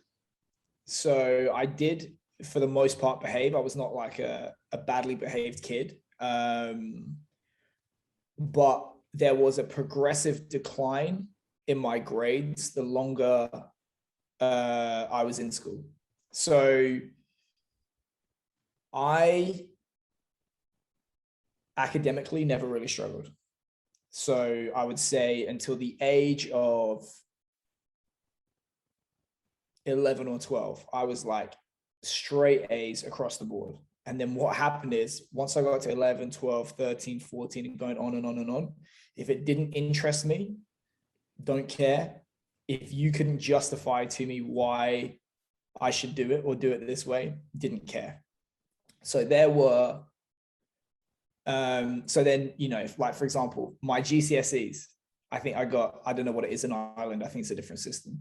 So I did, for the most part, behave. I was not like a badly behaved kid. But there was a progressive decline in my grades the longer I was in school. So I academically never really struggled. So I would say until the age of 11 or 12, I was like straight A's across the board. And then what happened is once I got to 11, 12, 13, 14, and going on and on and on, if it didn't interest me, don't care. If you couldn't justify to me why I should do it or do it this way, didn't care. So there were, so then, you know, like for example, my GCSEs, I think I don't know what it is in Ireland. I think it's a different system.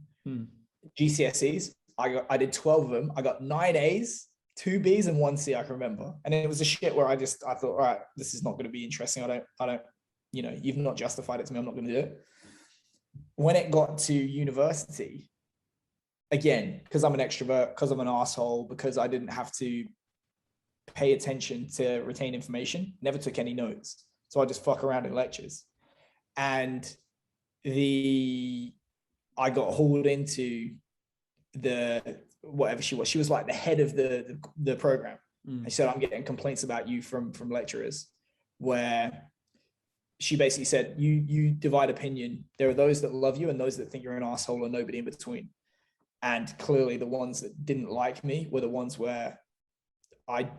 GCSEs, I did 12 of them. I got 9 A's, 2 B's and 1 C, I can remember. And it was a shit where I thought, all right, this is not going to be interesting. I don't, you know, you've not justified it to me. I'm not going to do it. When it got to university, again, because I'm an extrovert, because I'm an asshole, because I didn't have to pay attention to retain information, never took any notes. So I just fuck around in lectures. And I got hauled into whatever she was like the head of the program. And she said, I'm getting complaints about you from lecturers, where she basically said, you divide opinion. There are those that love you and those that think you're an asshole and nobody in between. And clearly the ones that didn't like me were the ones where I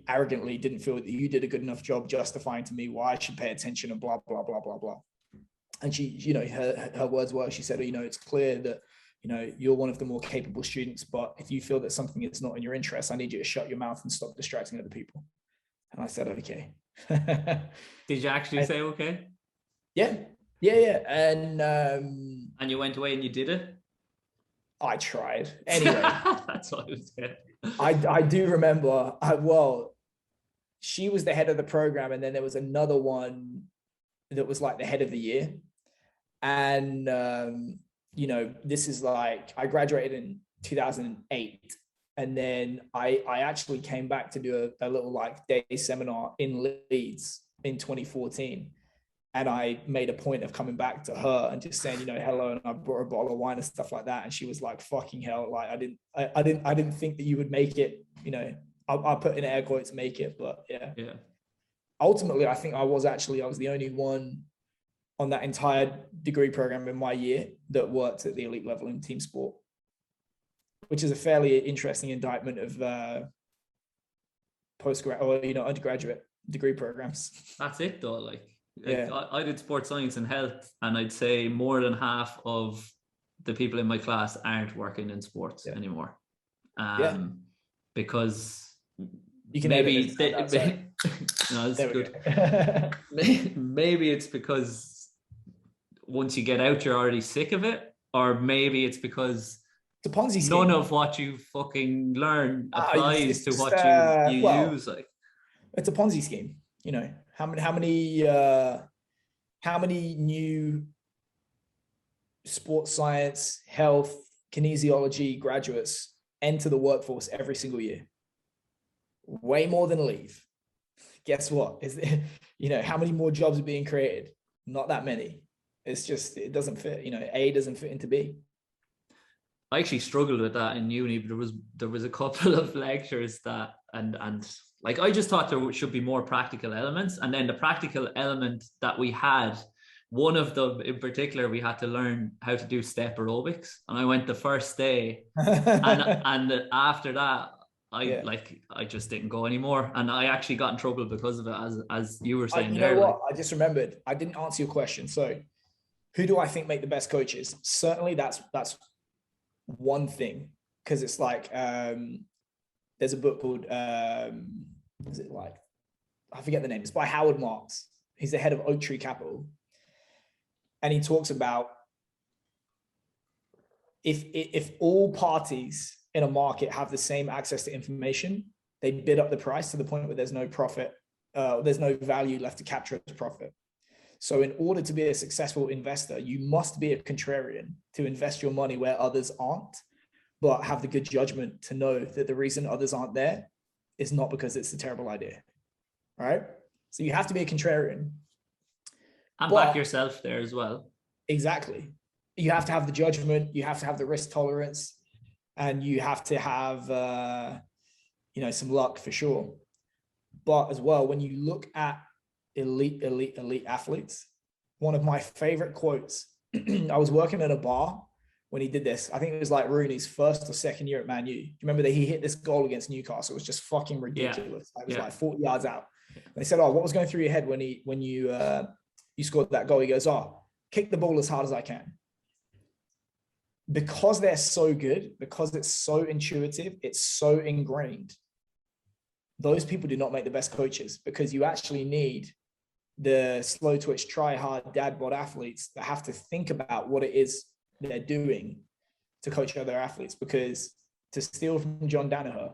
arrogantly didn't feel that you did a good enough job justifying to me why I should pay attention and blah, blah, blah, blah, blah. And she, you know, her words were, she said, you know, it's clear that, you know, you're one of the more capable students, but if you feel that something is not in your interest, I need you to shut your mouth and stop distracting other people. And I said, okay. Did you actually say okay? Yeah. And you went away and you did it? I tried. Anyway. That's what I was saying. I do remember, she was the head of the program, and then there was another one that was like the head of the year. And, you know, this is like, I graduated in 2008. And then I actually came back to do a little like day seminar in Leeds in 2014. And I made a point of coming back to her and just saying, you know, hello. And I brought a bottle of wine and stuff like that. And she was like, fucking hell. Like, I didn't think that you would make it, you know, I put in air quotes, make it, but yeah. Ultimately, I think I was the only one on that entire degree program in my year that worked at the elite level in team sport, which is a fairly interesting indictment of postgrad or, you know, undergraduate degree programs. That's it though. Like I did sports science and health, and I'd say more than half of the people in my class aren't working in sports anymore. Because you can maybe no, that's good. Maybe it's because once you get out, you're already sick of it, or maybe it's because it's a Ponzi scheme. None of what you fucking learn applies to what you use. Like, it's a Ponzi scheme. You know, how many new sports science, health, kinesiology graduates enter the workforce every single year? Way more than leave. Guess what? You know, how many more jobs are being created? Not that many. It's just, it doesn't fit. You know, A doesn't fit into B. I actually struggled with that in uni, but there was a couple of lectures that and like I just thought there should be more practical elements, and then the practical element that we had, one of them in particular, we had to learn how to do step aerobics, and I went the first day, and after that I just didn't go anymore, and I actually got in trouble because of it, as you were saying. You know what? I just remembered I didn't answer your question. So, who do I think make the best coaches? Certainly, that's one thing, because it's like there's a book called is it like, I forget the name, it's by Howard Marks. He's the head of Oak Tree Capital, and he talks about if all parties in a market have the same access to information, they bid up the price to the point where there's no profit, there's no value left to capture as profit. So in order to be a successful investor, you must be a contrarian to invest your money where others aren't, but have the good judgment to know that the reason others aren't there is not because it's a terrible idea. All right. So you have to be a contrarian. And back yourself there as well. Exactly. You have to have the judgment. You have to have the risk tolerance. and you have to have, some luck for sure. But as well, when you look at elite athletes, one of my favorite quotes, I was working at a bar when he did this. I think it was like Rooney's first or second year at Man U. Do you remember that he hit this goal against Newcastle? It was just fucking ridiculous. It was like 40 yards out. And they said, "Oh, what was going through your head when you scored that goal?" He goes, "Oh, kick the ball as hard as I can." Because they're so good, because it's so intuitive, it's so ingrained. Those people do not make the best coaches, because you actually need the slow twitch, try hard, dad bod athletes that have to think about what it is they're doing to coach other athletes. Because, to steal from John Danaher,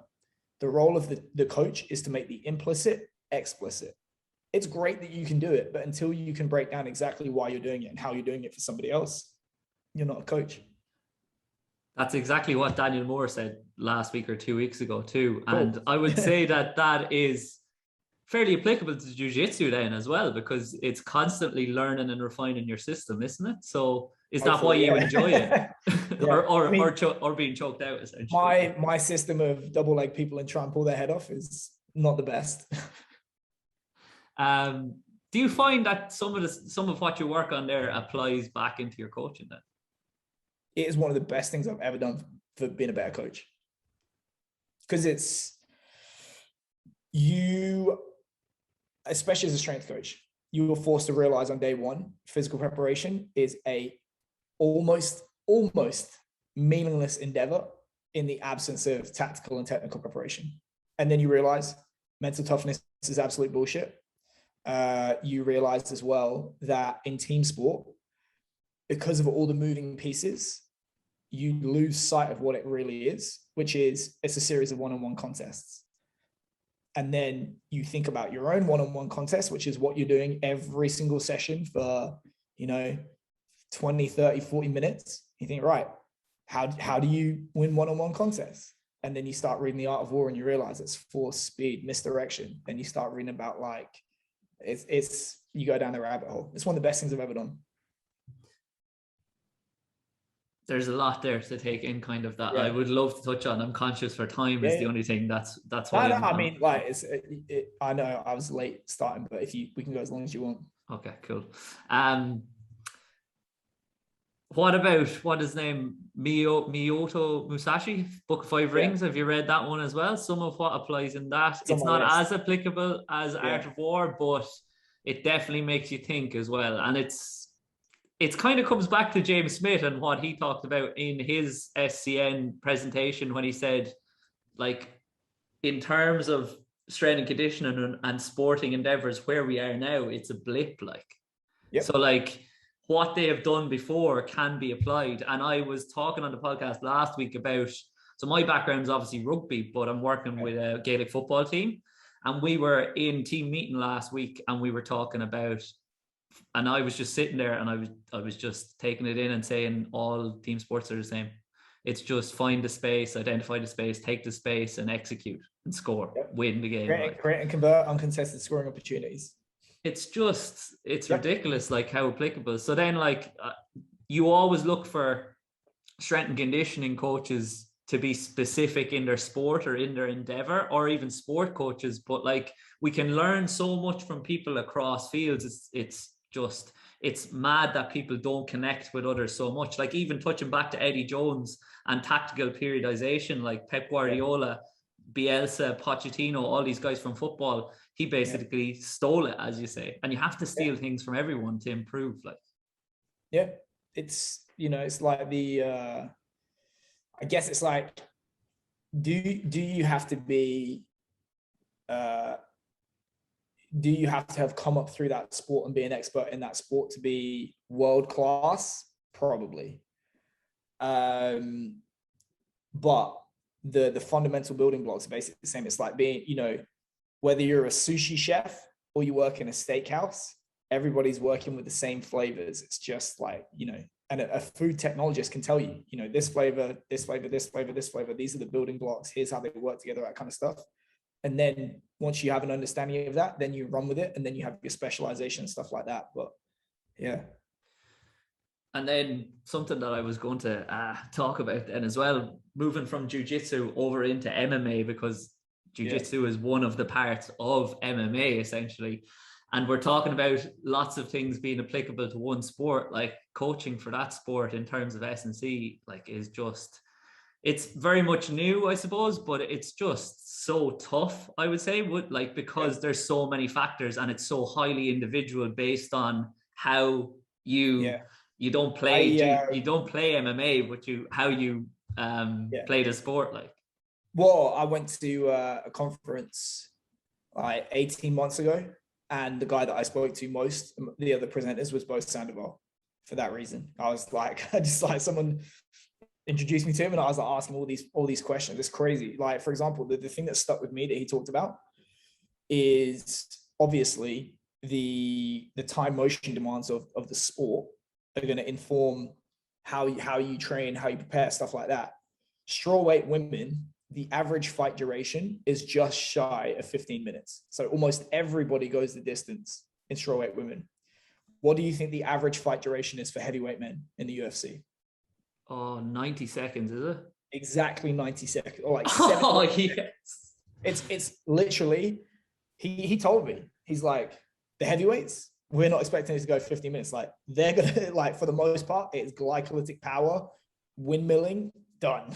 the role of the coach is to make the implicit explicit. It's great that you can do it, but until you can break down exactly why you're doing it and how you're doing it for somebody else, you're not a coach. That's exactly what Daniel Moore said last week or 2 weeks ago too. And I would say that is fairly applicable to jiu-jitsu then as well, because it's constantly learning and refining your system, isn't it? So is that why you enjoy it? or being choked out, essentially? My system of double leg people and try and pull their head off is not the best. Do you find that some of what you work on there applies back into your coaching then? It is one of the best things I've ever done for being a better coach. Because it's you, especially as a strength coach, you were forced to realize on day one, physical preparation is a almost meaningless endeavor in the absence of tactical and technical preparation. And then you realize mental toughness is absolute bullshit. You realize as well that in team sport, because of all the moving pieces, you lose sight of what it really is, which is it's a series of one-on-one contests. And then you think about your own one-on-one contest, which is what you're doing every single session for, 20, 30, 40 minutes. You think, right, how do you win one-on-one contests? And then you start reading The Art of War and you realize it's force, speed, misdirection. Then you start reading about you go down the rabbit hole. It's one of the best things I've ever done. There's a lot there to take in, kind of, that I would love to touch on. I'm conscious for time is the only thing that's why. I know I was late starting, but we can go as long as you want. Okay, cool. What about what is his name? Miyoto Musashi, Book of Five Rings. Have you read that one as well? Some of what applies in that. It's not as applicable as Art of War, but it definitely makes you think as well. And it kind of comes back to James Smith and what he talked about in his SCN presentation when he said, like, in terms of strength and conditioning and sporting endeavors, where we are now, it's a blip. So like what they have done before can be applied. And I was talking on the podcast last week about, so my background is obviously rugby, but I'm working with a Gaelic football team. And we were in team meeting last week and we were talking about, and I was just sitting there and I was just taking it in and saying all team sports are the same. It's just find the space, identify the space, take the space and execute and score, win the game. Create and convert uncontested scoring opportunities. It's ridiculous, like how applicable. So then you always look for strength and conditioning coaches to be specific in their sport or in their endeavor, or even sport coaches. But we can learn so much from people across fields. It's mad that people don't connect with others so much. Like even touching back to Eddie Jones and tactical periodization, like Pep Guardiola, Bielsa, Pochettino, all these guys from football, he basically stole it, as you say. And you have to steal things from everyone to improve. It's like I guess it's like, do you have to be do you have to have come up through that sport and be an expert in that sport to be world class? Probably. But the fundamental building blocks are basically the same. It's like being, whether you're a sushi chef or you work in a steakhouse, everybody's working with the same flavors. It's just like, and a food technologist can tell you, this flavor, this flavor, this flavor, this flavor, these are the building blocks. Here's how they work together, that kind of stuff. And then once you have an understanding of that, then you run with it. And then you have your specialization and stuff like that. But yeah. And then something that I was going to talk about then as well, moving from jiu-jitsu over into MMA, because jiu-jitsu is one of the parts of MMA essentially. And we're talking about lots of things being applicable to one sport, like coaching for that sport in terms of S&C, like is just, it's very much new, I suppose, but it's just so tough, I would say, because there's so many factors and it's so highly individual based on how you don't play you don't play MMA, but how you play the sport. Like, well, I went to a conference like 18 months ago, and the guy that I spoke to most, the other presenters, was Bo Sandoval. For that reason, I was like, someone introduced me to him, and I was like asking all these questions. It's crazy. Like, for example, the thing that stuck with me that he talked about is obviously the time motion demands of the sport are going to inform how you train, how you prepare, stuff like that. Strawweight women, the average fight duration is just shy of 15 minutes. So almost everybody goes the distance in strawweight women. What do you think the average fight duration is for heavyweight men in the UFC? Oh, 90 seconds, is it? Exactly 90 seconds. Or like 70 oh, yes. It's literally, he told me, he's like, the heavyweights, we're not expecting it to go 50 minutes. Like, they're going to, like, for the most part, it's glycolytic power, windmilling, done.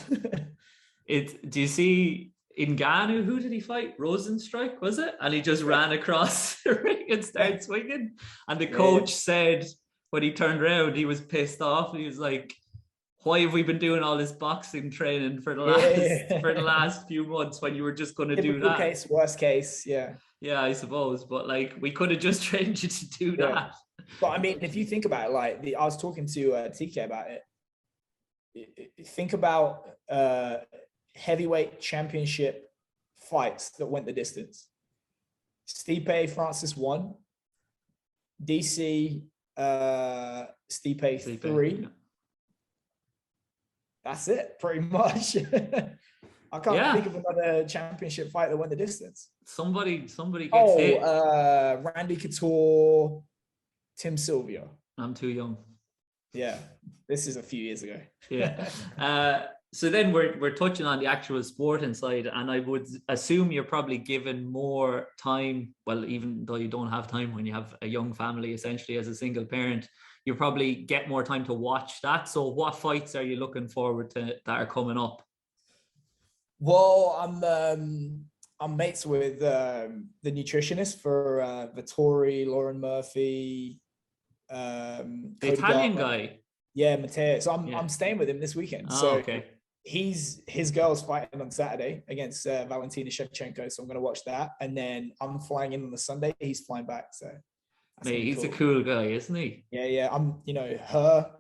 Do you see Ngannou, who did he fight? Rosenstrike, was it? And he just ran across the ring and started swinging. And the coach said, when he turned around, he was pissed off. He was like, why have we been doing all this boxing training for the last few months when you were just going to do that? Case, worst case, yeah. Yeah, I suppose. But like, we could have just trained you to do that. But I mean, if you think about it, like, I was talking to TK about it. Think about heavyweight championship fights that went the distance. Stipe Francis 1, DC Stipe 3. Yeah. That's it, pretty much. I can't think of another championship fight that went the distance. Somebody gets hit. Randy Couture, Tim Sylvia. I'm too young. Yeah, this is a few years ago. Yeah. So then we're touching on the actual sporting side, and I would assume you're probably given more time. Well, even though you don't have time when you have a young family, essentially as a single parent, you probably get more time to watch that. So what fights are you looking forward to that are coming up? Well, I'm mates with the nutritionist for Vittori, Lauren Murphy, the Italian guy. Yeah, Matteo. So I'm staying with him this weekend. Oh, so okay. His girl's fighting on Saturday against Valentina Shevchenko, so I'm going to watch that. And then I'm flying in on the Sunday. He's flying back, so mate, he's cool. A cool guy, isn't he? Yeah. I'm, her.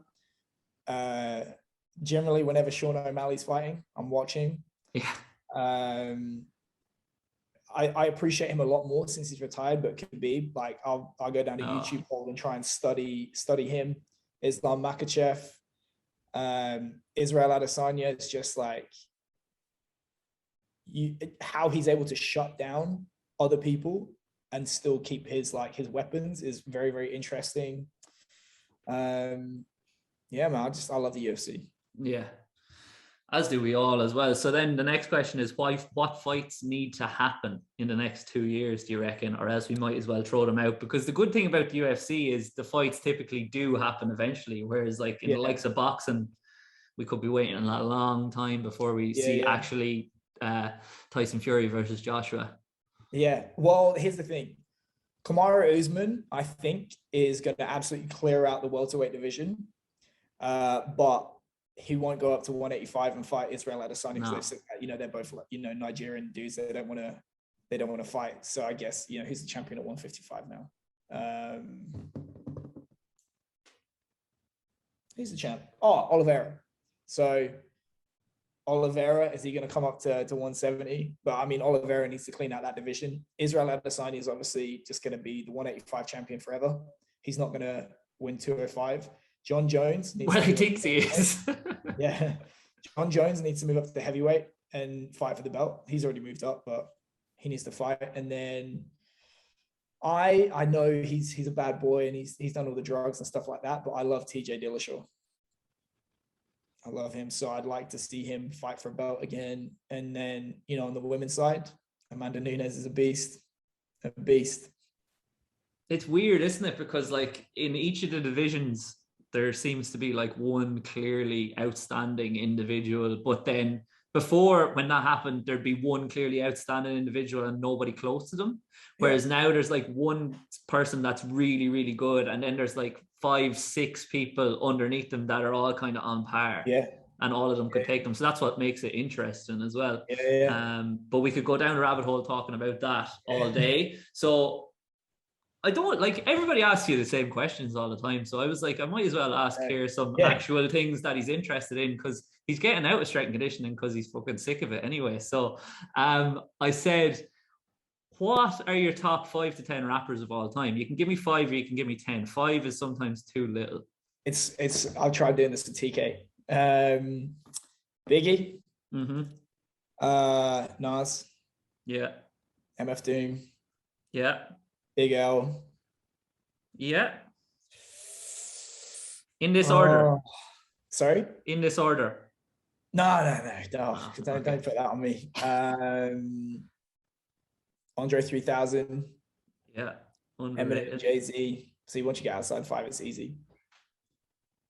Generally, whenever Sean O'Malley's fighting, I'm watching. Yeah. I appreciate him a lot more since he's retired, but Khabib, like, I'll go down to YouTube hole and try and study him. Islam Makhachev, Israel Adesanya. It's just like how he's able to shut down other people and still keep his weapons is very, very interesting. Yeah, man, I love the UFC. Yeah, as do we all as well. So then the next question is, what fights need to happen in the next 2 years, do you reckon? Or else we might as well throw them out, because the good thing about the UFC is the fights typically do happen eventually, whereas like in the likes of boxing, we could be waiting a long time before we see actually Tyson Fury versus Joshua. Yeah, well, here's the thing. Kamaru Usman, I think, is going to absolutely clear out the welterweight division, but he won't go up to 185 and fight Israel Adesanya because they've said that, they're both Nigerian dudes. They don't want to fight. So I guess who's the champion at 155 now? Who's the champ? Oh, Oliveira. So Oliveira, is he going to come up to 170? But I mean, Oliveira needs to clean out that division. Israel Adesanya is obviously just going to be the 185 champion forever. He's not going to win 205. John Jones needs he thinks he is. Yeah. John Jones needs to move up to the heavyweight and fight for the belt. He's already moved up, but he needs to fight. And then I know he's a bad boy and he's done all the drugs and stuff like that, but I love TJ Dillashaw. I love him. So I'd like to see him fight for a belt again. And then, you know, on the women's side, Amanda Nunes is a beast. A beast. It's weird, isn't it? Because like in each of the divisions, there seems to be like one clearly outstanding individual, but then before, when that happened, there'd be one clearly outstanding individual and nobody close to them. Whereas now there's like one person that's really, really good. And then there's like 5, 6 people underneath them that are all kind of on par. Yeah. And all of them could take them. So that's what makes it interesting as well. But we could go down a rabbit hole talking about that all day. So I don't like, everybody asks you the same questions all the time. So I was like, I might as well ask here some actual things that he's interested in, because he's getting out of strength and conditioning because he's fucking sick of it anyway. So I said, what are your top 5 to 10 rappers of all time? You can give me 5 or you can give me 10. 5 is sometimes too little. I'll try doing this to TK. Biggie. Nas. Yeah. MF Doom. Yeah. Big L. Yeah. In this order. Sorry? In this order. No. Don't put that on me. Andre 3000. Yeah. Eminem and Jay-Z. See, once you get outside 5, it's easy.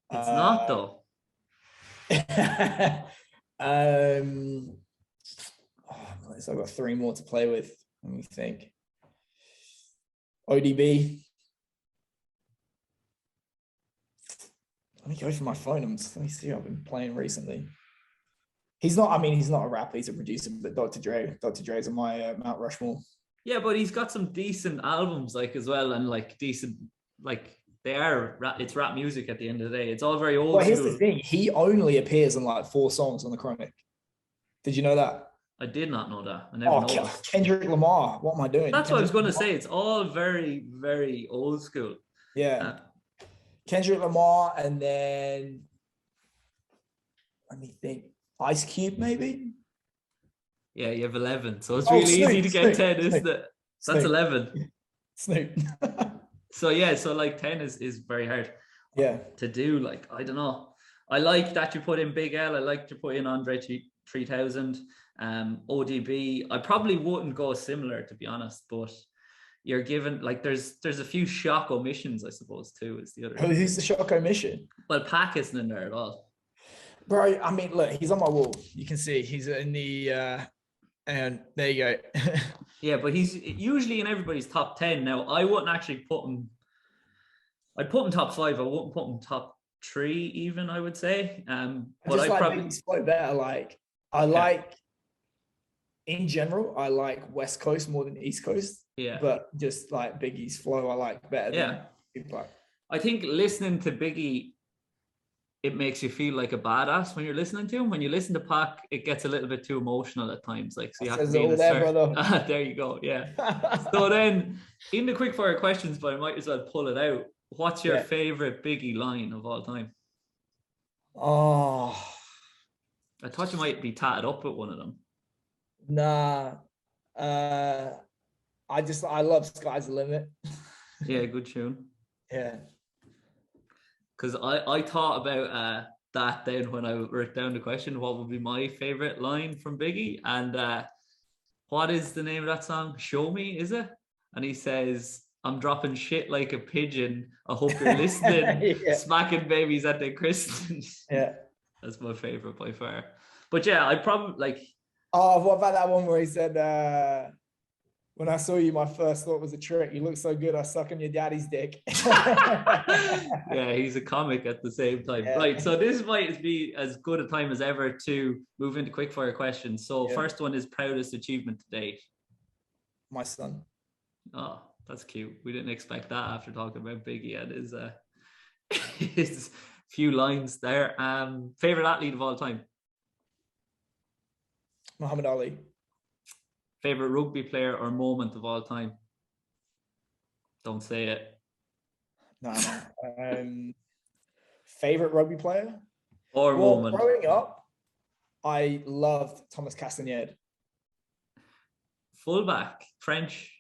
It's not though. So I've got 3 more to play with. Let me think. ODB. Let me go for my phone. Let me see what I've been playing recently. He's not a rapper, he's a producer, but Dr. Dre's on my Mount Rushmore. Yeah, but he's got some decent albums like as well, and like decent, like it's rap music at the end of the day. It's all very old. Well, here's the thing. He only appears in like 4 songs on the Chronic. Did you know that? I did not know that. I never noticed. Kendrick Lamar. What am I doing? That's what I was going to say. It's all very, very old school. Yeah. Kendrick Lamar, and then let me think. Ice Cube, maybe? Yeah, you have 11. So it's really easy to get 10, isn't it? That's 11. Snoop. So yeah, so like 10 is very hard. Yeah. To do, like, I don't know. I like that you put in Big L. I like to put in Andre 3000. ODB. I probably wouldn't go similar, to be honest, but you're given like there's a few shock omissions, I suppose, too, is the other. Who's the shock omission? Well, Pac isn't in there at all. Bro, I mean, look, he's on my wall. You can see he's in the and there you go. Yeah, but he's usually in everybody's top 10. Now, I wouldn't actually put him. I'd put him top 5. I wouldn't put him top 3 even, I would say. But I probably flow better. Like I like in general, I like West Coast more than East Coast. Yeah. But just like Biggie's flow, I like better than Tupac. I think listening to Biggie, it makes you feel like a badass when you're listening to him. When you listen to Pac, it gets a little bit too emotional at times. Like, so you have to be in a certain... There you go. Yeah. So then, in the quickfire questions, but I might as well pull it out. What's your favorite Biggie line of all time? Oh, I thought you might be tatted up with one of them. Nah. I love Sky's the Limit. Yeah, good tune. Yeah. Because I thought about that then when I wrote down the question, what would be my favorite line from Biggie? And what is the name of that song? Show Me, is it? And he says, I'm dropping shit like a pigeon. I hope you're listening. Smacking babies at their christenings. Yeah. That's my favorite by far. But yeah, I probably like... Oh, what about that one where he said, when I saw you, my first thought was a trick. You look so good, I suck on your daddy's dick. Yeah, he's a comic at the same time. Yeah. Right, so this might be as good a time as ever to move into quickfire questions. So first one is proudest achievement to date. My son. Oh, that's cute. We didn't expect that after talking about Biggie and his few lines there. Favorite athlete of all time? Muhammad Ali. Favorite rugby player or moment of all time? Don't say it. No. Favorite rugby player or moment? Growing up, I loved Thomas Castagnette. Fullback, French.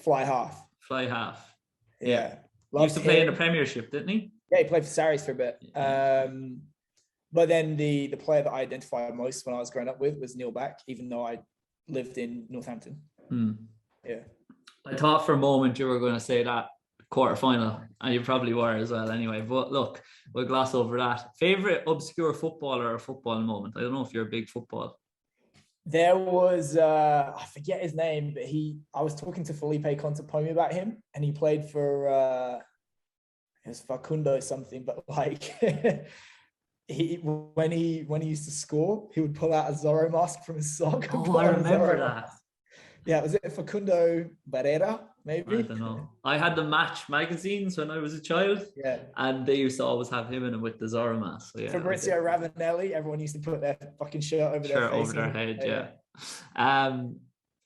Fly half. Fly half. Yeah. He used to play in the Premiership, didn't he? Yeah, he played for Sarries for a bit. Yeah. But then the player that I identified most when I was growing up with was Neil Back, even though I lived in Northampton. Yeah. I thought for a moment you were going to say that quarterfinal, and you probably were as well anyway. But look, we'll gloss over that. Favorite obscure footballer or football moment? I don't know if you're a big football. There was, I forget his name, but I was talking to Felipe Contepomi about him, and he played for, it was Facundo something, but like, when he used to score, he would pull out a Zorro mask from his sock. Oh, I remember that. Yeah, was it Facundo Barrera, maybe? I don't know. I had the Match magazines when I was a child. Yeah. And they used to always have him in it with the Zorro mask. So, yeah, Fabrizio Ravanelli, everyone used to put their fucking shirt over their face. Over their head, yeah.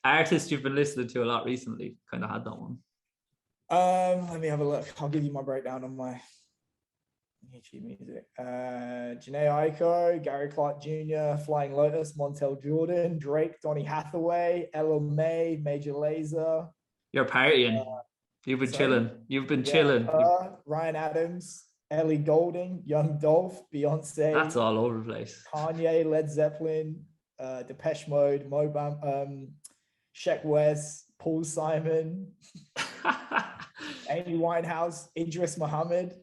Artist you've been listening to a lot recently, kind of had that one. Let me have a look. I'll give you my breakdown on my YouTube music. Janae Aiko, Gary Clark Jr., Flying Lotus, Montel Jordan, Drake, Donny Hathaway, Ella May, Major Lazer. You're partying. You've been chilling. You've been chilling. Ryan Adams, Ellie Goulding, Young Dolph, Beyonce. That's all over the place. Kanye, Led Zeppelin, Depeche Mode, Mobam, Sheck West, Paul Simon, Amy Winehouse, Idris Muhammad.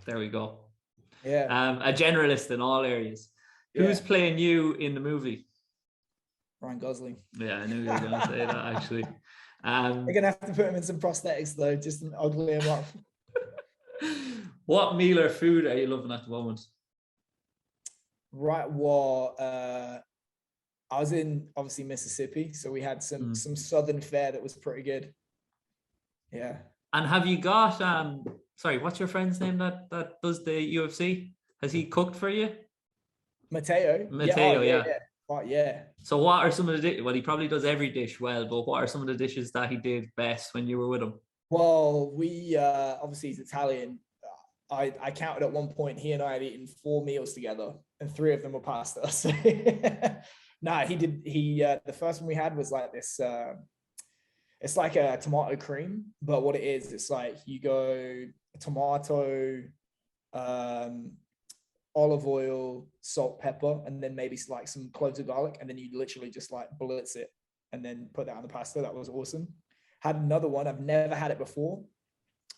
There we go. Yeah. A generalist in all areas. Who's playing you in the movie? Ryan Gosling. Yeah, I knew you were going to say that actually. We're going to have to put him in some prosthetics though, just to ugly him up. What meal or food are you loving at the moment? Right, well, I was in obviously Mississippi, so we had some southern fare that was pretty good. Yeah. And have you got sorry, what's your friend's name that does the UFC? Has he cooked for you? Mateo, yeah. Oh, yeah. So what are some of the well, he probably does every dish well, but what are some of the dishes that he did best when you were with him? Well, we obviously he's Italian. I counted at one point he and I had eaten 4 meals together, and 3 of them were pasta. So the first one we had was like this. It's like a tomato cream, but what it is, it's like you go tomato, olive oil, salt, pepper, and then maybe like some cloves of garlic, and then you literally just like blitz it and then put that on the pasta. That was awesome. Had another one. I've never had it before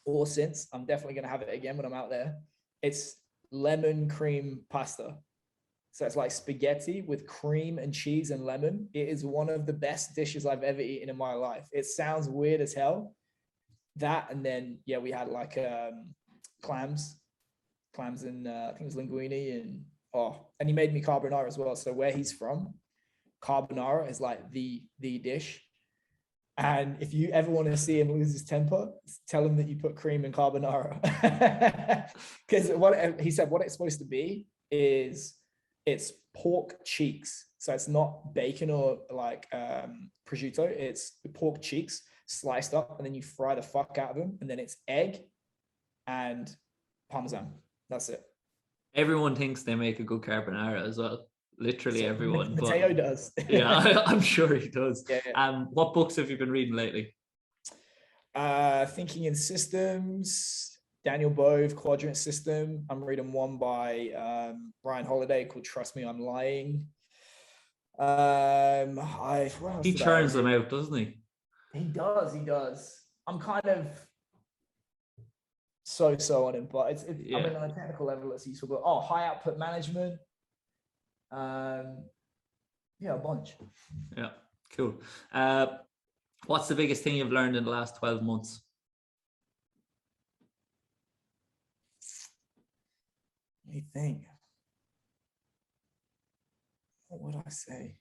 or since. I'm definitely going to have it again when I'm out there. It's lemon cream pasta. So it's like spaghetti with cream and cheese and lemon. It is one of the best dishes I've ever eaten in my life. It sounds weird as hell. That, and then, yeah, we had like clams and I think it was linguine, and he made me carbonara as well. So where he's from, carbonara is like the dish. And if you ever want to see him lose his temper, tell him that you put cream in carbonara. Because what he said, what it's supposed to be is it's pork cheeks. So it's not bacon or like prosciutto. It's pork cheeks sliced up, and then you fry the fuck out of them. And then it's egg and Parmesan. That's it. Everyone thinks they make a good carbonara as well. Literally everyone. Mateo does. Yeah, I'm sure he does. Yeah. What books have you been reading lately? Thinking in Systems, Daniel Bove, Quadrant System. I'm reading one by Ryan Holiday called Trust Me, I'm Lying. He churns them out, doesn't he? He does. I'm kind of so on him, but I mean, on a technical level, it's useful. But high output management. A bunch. Yeah, cool. What's the biggest thing you've learned in the last 12 months? Let me think. What would I say?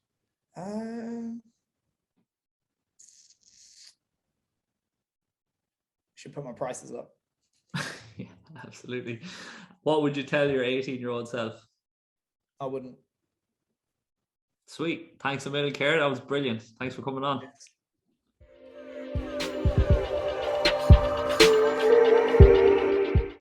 Should put my prices up. Yeah, absolutely. What would you tell your 18-year-old self? I wouldn't. Sweet. Thanks a million, Keir. That was brilliant. Thanks for coming on.